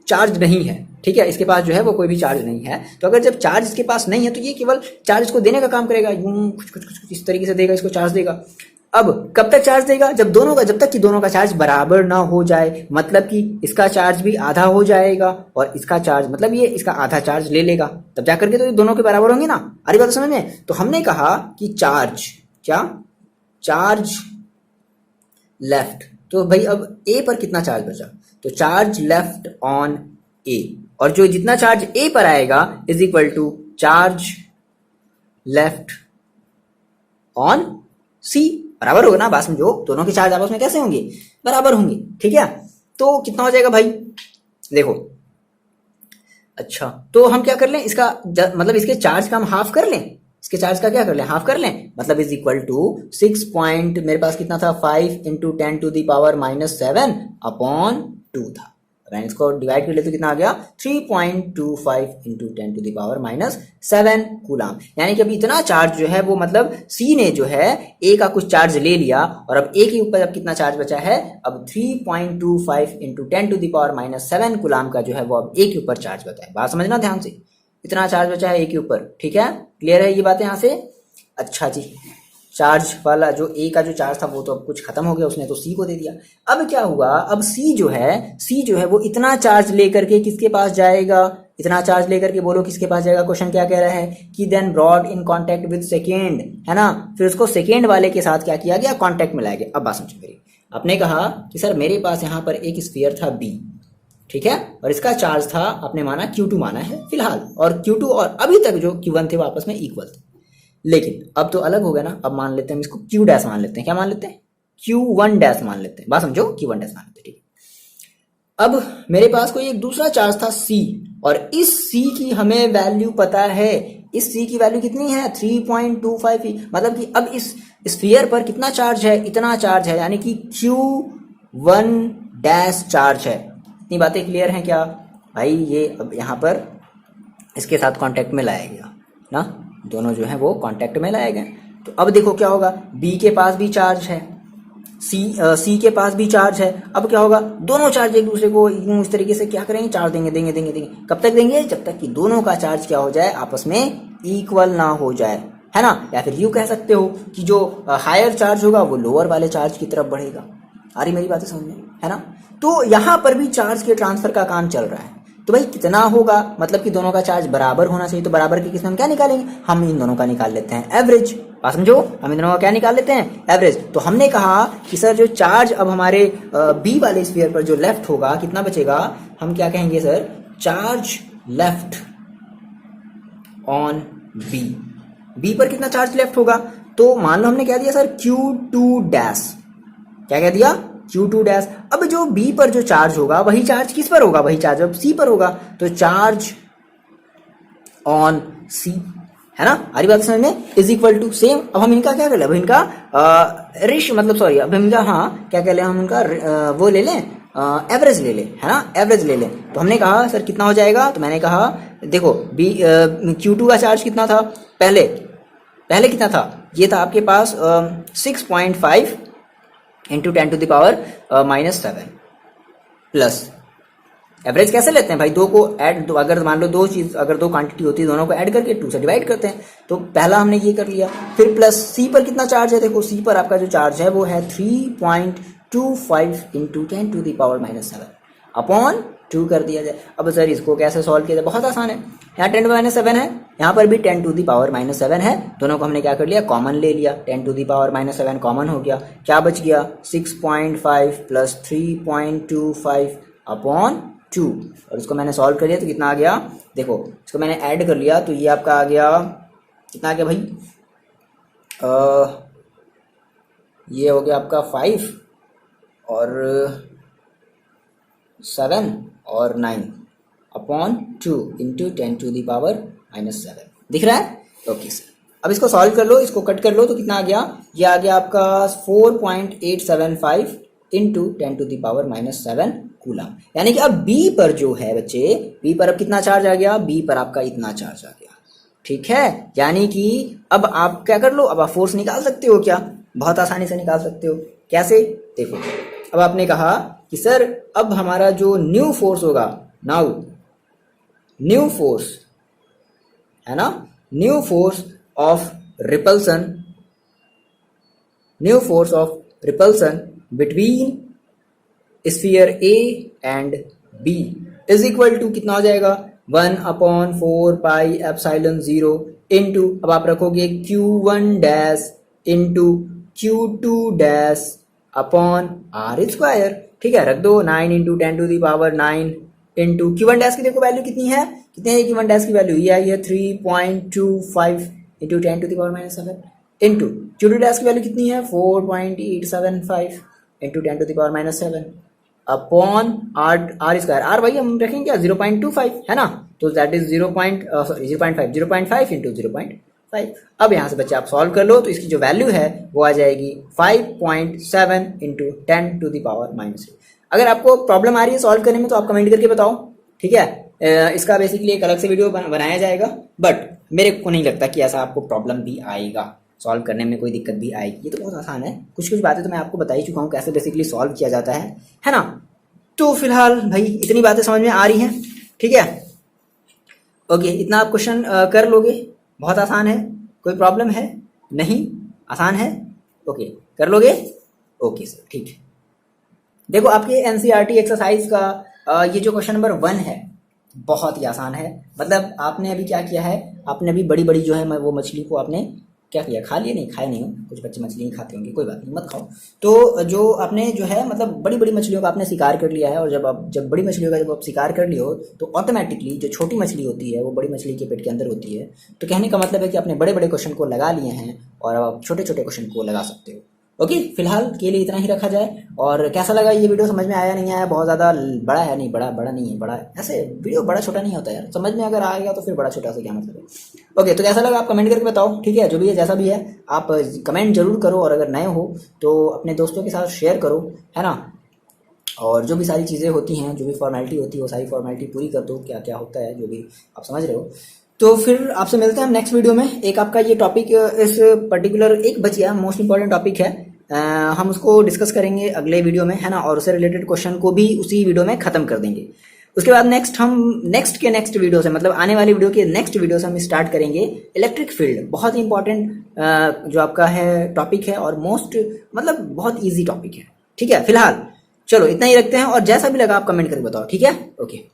चार्ज नहीं है, ठीक है, इसके पास जो है वो कोई भी चार्ज नहीं है। तो अगर जब चार्ज इसके पास नहीं है तो ये केवल चार्ज को देने का काम करेगा, यूं कुछ कुछ कुछ इस तरीके से देगा, इसको चार्ज देगा। अब कब तक चार्ज देगा, जब तक कि दोनों का चार्ज बराबर ना हो जाए, मतलब कि इसका चार्ज भी आधा हो जाएगा और इसका चार्ज, मतलब ये इसका आधा चार्ज ले लेगा, तब जा करके तो ये दोनों के बराबर होंगे ना। अरे बात समझ में। तो हमने कहा कि चार्ज, क्या, चार्ज लेफ्ट, तो भाई अब ए पर कितना चार्ज बचा, तो चार्ज लेफ्ट ऑन ए, और जो जितना चार्ज ए पर आएगा is equal to charge left on C, बराबर होगा ना। बात समझो, दोनों के चार्ज आपस में कैसे होंगे, बराबर होंगे। ठीक है, तो कितना हो जाएगा भाई, देखो, अच्छा तो हम क्या कर लें, इसका मतलब इसके चार्ज का हम हाफ कर लें, इसके चार्ज का क्या कर लें, हाफ कर लें, मतलब इज इक्वल टू 6 पॉइंट, मेरे पास कितना था, 5 इंटू 10⁻⁻7 अपॉन 2 था। मैंने इसको डिवाइड कर लिया तो कितना आ गया, 3.25 इंटू 10⁻⁷ कूलाम। यानी कि अभी इतना चार्ज जो है वो, मतलब सी ने जो है ए का कुछ चार्ज ले लिया, और अब ए के ऊपर अब कितना चार्ज बचा है, अब 3.25 इंटू 10⁻⁷ कूलाम का जो है वो अब ए के ऊपर चार्ज बचा है। बात समझना ध्यान से, इतना चार्ज बचा है ए के ऊपर। ठीक है, क्लियर है ये बातें यहाँ से। अच्छा जी, चार्ज वाला जो ए का जो चार्ज था वो तो अब कुछ खत्म हो गया, उसने तो सी को दे दिया। अब क्या हुआ, अब सी जो है वो इतना चार्ज लेकर के किसके पास जाएगा, इतना चार्ज लेकर के बोलो किसके पास जाएगा। क्वेश्चन क्या कह रहा है कि then brought in contact with second, है ना, फिर उसको सेकेंड वाले के साथ क्या किया गया, कांटेक्ट में लाया गया। अब बात समझो मेरी, आपने कहा कि सर मेरे पास यहाँ पर एक स्फीयर था बी, ठीक है, और इसका चार्ज था, आपने माना Q2 माना है फिलहाल, और Q2 और अभी तक जो Q1 थे वो आपस में इक्वल थे। लेकिन अब तो अलग हो गया ना, अब मान लेते हैं इसको Q डैश मान लेते हैं, क्या मान लेते हैं, Q1 डैश मान लेते हैं। बात समझो, Q1 डैश मान लेते हैं। ठीक है, अब मेरे पास कोई एक दूसरा चार्ज था C, और इस C की हमें वैल्यू पता है। इस C की वैल्यू कितनी है 3.25 मतलब कि अब इस स्फीयर पर कितना चार्ज है, इतना चार्ज है, यानी कि Q1 डैश चार्ज है। इतनी बातें क्लियर हैं क्या भाई? ये अब यहाँ पर इसके साथ कांटेक्ट में लाया गया ना, दोनों जो है वो कांटेक्ट में लाए गए। तो अब देखो क्या होगा, B के पास भी चार्ज है, सी के पास भी चार्ज है। अब क्या होगा, दोनों चार्ज एक दूसरे को यूं इस तरीके से क्या करेंगे, चार्ज देंगे देंगे देंगे देंगे। कब तक देंगे? जब तक कि दोनों का चार्ज क्या हो जाए, आपस में इक्वल ना हो जाए, है ना। या फिर यूं कह सकते हो कि जो हायर चार्ज होगा वो लोअर वाले चार्ज की तरफ बढ़ेगा। आ रही मेरी बातें समझ में, है ना। तो यहाँ पर भी चार्ज के ट्रांसफर का काम चल रहा है। तो भाई कितना होगा, मतलब कि दोनों का चार्ज बराबर होना चाहिए। तो बराबर के केस में हम क्या निकालेंगे, हम इन दोनों का निकाल लेते हैं एवरेज। बात समझो, हम इन दोनों का क्या निकाल लेते हैं, एवरेज। तो हमने कहा कि सर जो चार्ज अब हमारे बी वाले स्फीयर पर जो लेफ्ट होगा, कितना बचेगा, हम क्या कहेंगे sir, charge left on B. B पर कितना चार्ज लेफ्ट होगा, तो मान लो हमने क्या दिया सर, Q2 डैश। क्या कह दिया, Q2 डैश। अब जो B पर जो चार्ज होगा वही चार्ज किस पर होगा, वही चार्ज अब C पर होगा। तो चार्ज ऑन C, है ना। हमारी बात समझ में, इज इक्वल टू सेम। अब हम इनका क्या कर ले, अब इनका रेश मतलब सॉरी, अब इनका हाँ क्या कह लें, हम इनका वो ले लें, एवरेज ले लें, है ना, एवरेज ले लें। तो हमने कहा सर कितना हो जाएगा, तो मैंने कहा देखो Q2 का चार्ज कितना था, पहले कितना था, ये था आपके पास 6.5 into 10 to the power -7 plus average कैसे लेते हैं भाई, दो को ऐड, अगर मान लो दो चीज, अगर दो क्वांटिटी होती है, दोनों को ऐड करके 2 से डिवाइड करते हैं। तो पहला हमने ये कर लिया, फिर प्लस सी पर कितना चार्ज है, देखो सी पर आपका जो चार्ज है वो है 3.25 into 10 to the power -7 upon 2 कर दिया जाए। अब सर इसको कैसे सॉल्व किया जाए, बहुत आसान है। यहाँ 10 टू -7 है, यहाँ पर भी 10 टू द पावर -7 है, दोनों को हमने क्या कर लिया, कॉमन ले लिया। 10 टू द पावर -7 कॉमन हो गया, क्या बच गया, 6.5 प्लस 3.25 अपॉन 2, और इसको मैंने सॉल्व कर लिया तो कितना आ गया, देखो इसको मैंने ऐड कर लिया तो ये आपका आ गया, कितना आ गया भाई, ये हो गया आपका 5 और 7 और 9 upon 2 into 10 to the power -7। दिख रहा है, ओके सर। अब इसको सॉल्व कर लो, इसको कट कर लो तो कितना आ गया, ये आ गया आपका 4.875 into 10 to the power -7 coulomb. यानी कि अब बी पर जो है बच्चे, बी पर अब कितना चार्ज आ गया, बी पर आपका इतना चार्ज आ गया, ठीक है। यानी कि अब आप क्या कर लो, अब आप फोर्स निकाल सकते हो क्या, बहुत आसानी से निकाल सकते हो। कैसे, देखो अब आपने कहा कि सर अब हमारा जो न्यू फोर्स होगा, नाउ न्यू फोर्स, है ना, new force of repulsion, new force of repulsion between sphere A and B is equal to कितना हो जाएगा, 1/4πε0 इंटू, अब आप रखोगे Q1 dash into Q2 dash upon R square, ठीक है, रख दो 9 into 10 to the power 9 into Q1 dash की देखो वैल्यू कितनी है, कितने है Q1 डैश की वैल्यू, ये आई है 3.25 into 10 to the power -7 into Q2 dash की वैल्यू कितनी है 4.875 into 10 to the power -7 upon R square. R भाई हम रखेंगे क्या 0.25, है ना, तो दैट इज 0.5 इंटू 0.5। अब यहाँ से बच्चे आप सॉल्व कर लो तो इसकी जो वैल्यू है वो आ जाएगी 5.7 इंटू 10 टू द पावर -3। अगर आपको प्रॉब्लम आ रही है सॉल्व करने में तो आप कमेंट करके बताओ, ठीक है। इसका बेसिकली एक अलग से वीडियो बनाया जाएगा, बट मेरे को नहीं लगता कि ऐसा आपको प्रॉब्लम भी आएगा, सॉल्व करने में कोई दिक्कत भी आएगी। ये तो बहुत आसान है, कुछ कुछ बातें तो मैं आपको बता ही चुका हूँ कैसे बेसिकली सॉल्व किया जाता है ना। तो फिलहाल भाई इतनी बातें समझ में आ रही हैं, ठीक है, ओके। इतना आप क्वेश्चन कर लोगे, बहुत आसान है, कोई प्रॉब्लम है नहीं, आसान है, ओके, कर लोगे, ओके सर, ठीक है। देखो आपके एनसीईआरटी एक्सरसाइज का ये जो क्वेश्चन नंबर 1 है बहुत ही आसान है। मतलब आपने अभी क्या किया है, आपने अभी बड़ी बड़ी जो है वो मछली को आपने क्या किया, खा लिया, नहीं खाए नहीं हो, कुछ बच्चे मछली नहीं खाते होंगे, कोई बात नहीं, मत खाओ। तो जो आपने जो है मतलब बड़ी बड़ी मछलियों का आपने शिकार कर लिया है, और जब बड़ी मछलियों का जब आप शिकार कर लियो तो ऑटोमेटिकली जो छोटी मछली होती है वो बड़ी मछली के पेट के अंदर होती है। तो कहने का मतलब है कि आपने बड़े बड़े क्वेश्चन को लगा लिए हैं और अब आप छोटे छोटे क्वेश्चन को लगा सकते हो। ओके, फिलहाल के लिए इतना ही रखा जाए। और कैसा लगा ये वीडियो, समझ में आया नहीं आया, बहुत ज़्यादा बड़ा है नहीं, बड़ा नहीं है, बड़ा ऐसे वीडियो बड़ा छोटा नहीं होता यार, समझ में अगर आ गया तो फिर बड़ा छोटा से क्या मतलब है। ओके, तो कैसा लगा आप कमेंट करके बताओ, ठीक है, जो भी है जैसा भी है आप कमेंट जरूर करो, और अगर नए हो तो अपने दोस्तों के साथ शेयर करो, है ना। और जो भी सारी चीज़ें होती हैं, जो भी फॉर्मेलिटी होती है, वो सारी फॉर्मेलिटी पूरी कर दो, क्या क्या होता है जो भी आप समझ रहे हो। तो फिर आपसे मिलते हैं हम नेक्स्ट वीडियो में। एक आपका ये टॉपिक इस पर्टिकुलर एक बच गया, मोस्ट इंपॉर्टेंट टॉपिक है, हम उसको डिस्कस करेंगे अगले वीडियो में, है ना, और उससे रिलेटेड क्वेश्चन को भी उसी वीडियो में ख़त्म कर देंगे। उसके बाद नेक्स्ट वीडियो से, मतलब आने वाली वीडियो के नेक्स्ट वीडियो से हम स्टार्ट करेंगे इलेक्ट्रिक फील्ड, बहुत ही इंपॉर्टेंट जो आपका है टॉपिक है, और मोस्ट मतलब बहुत ईजी टॉपिक है, ठीक है। फिलहाल चलो इतना ही रखते हैं, और जैसा भी लगा आप कमेंट करके बताओ, ठीक है। ओके।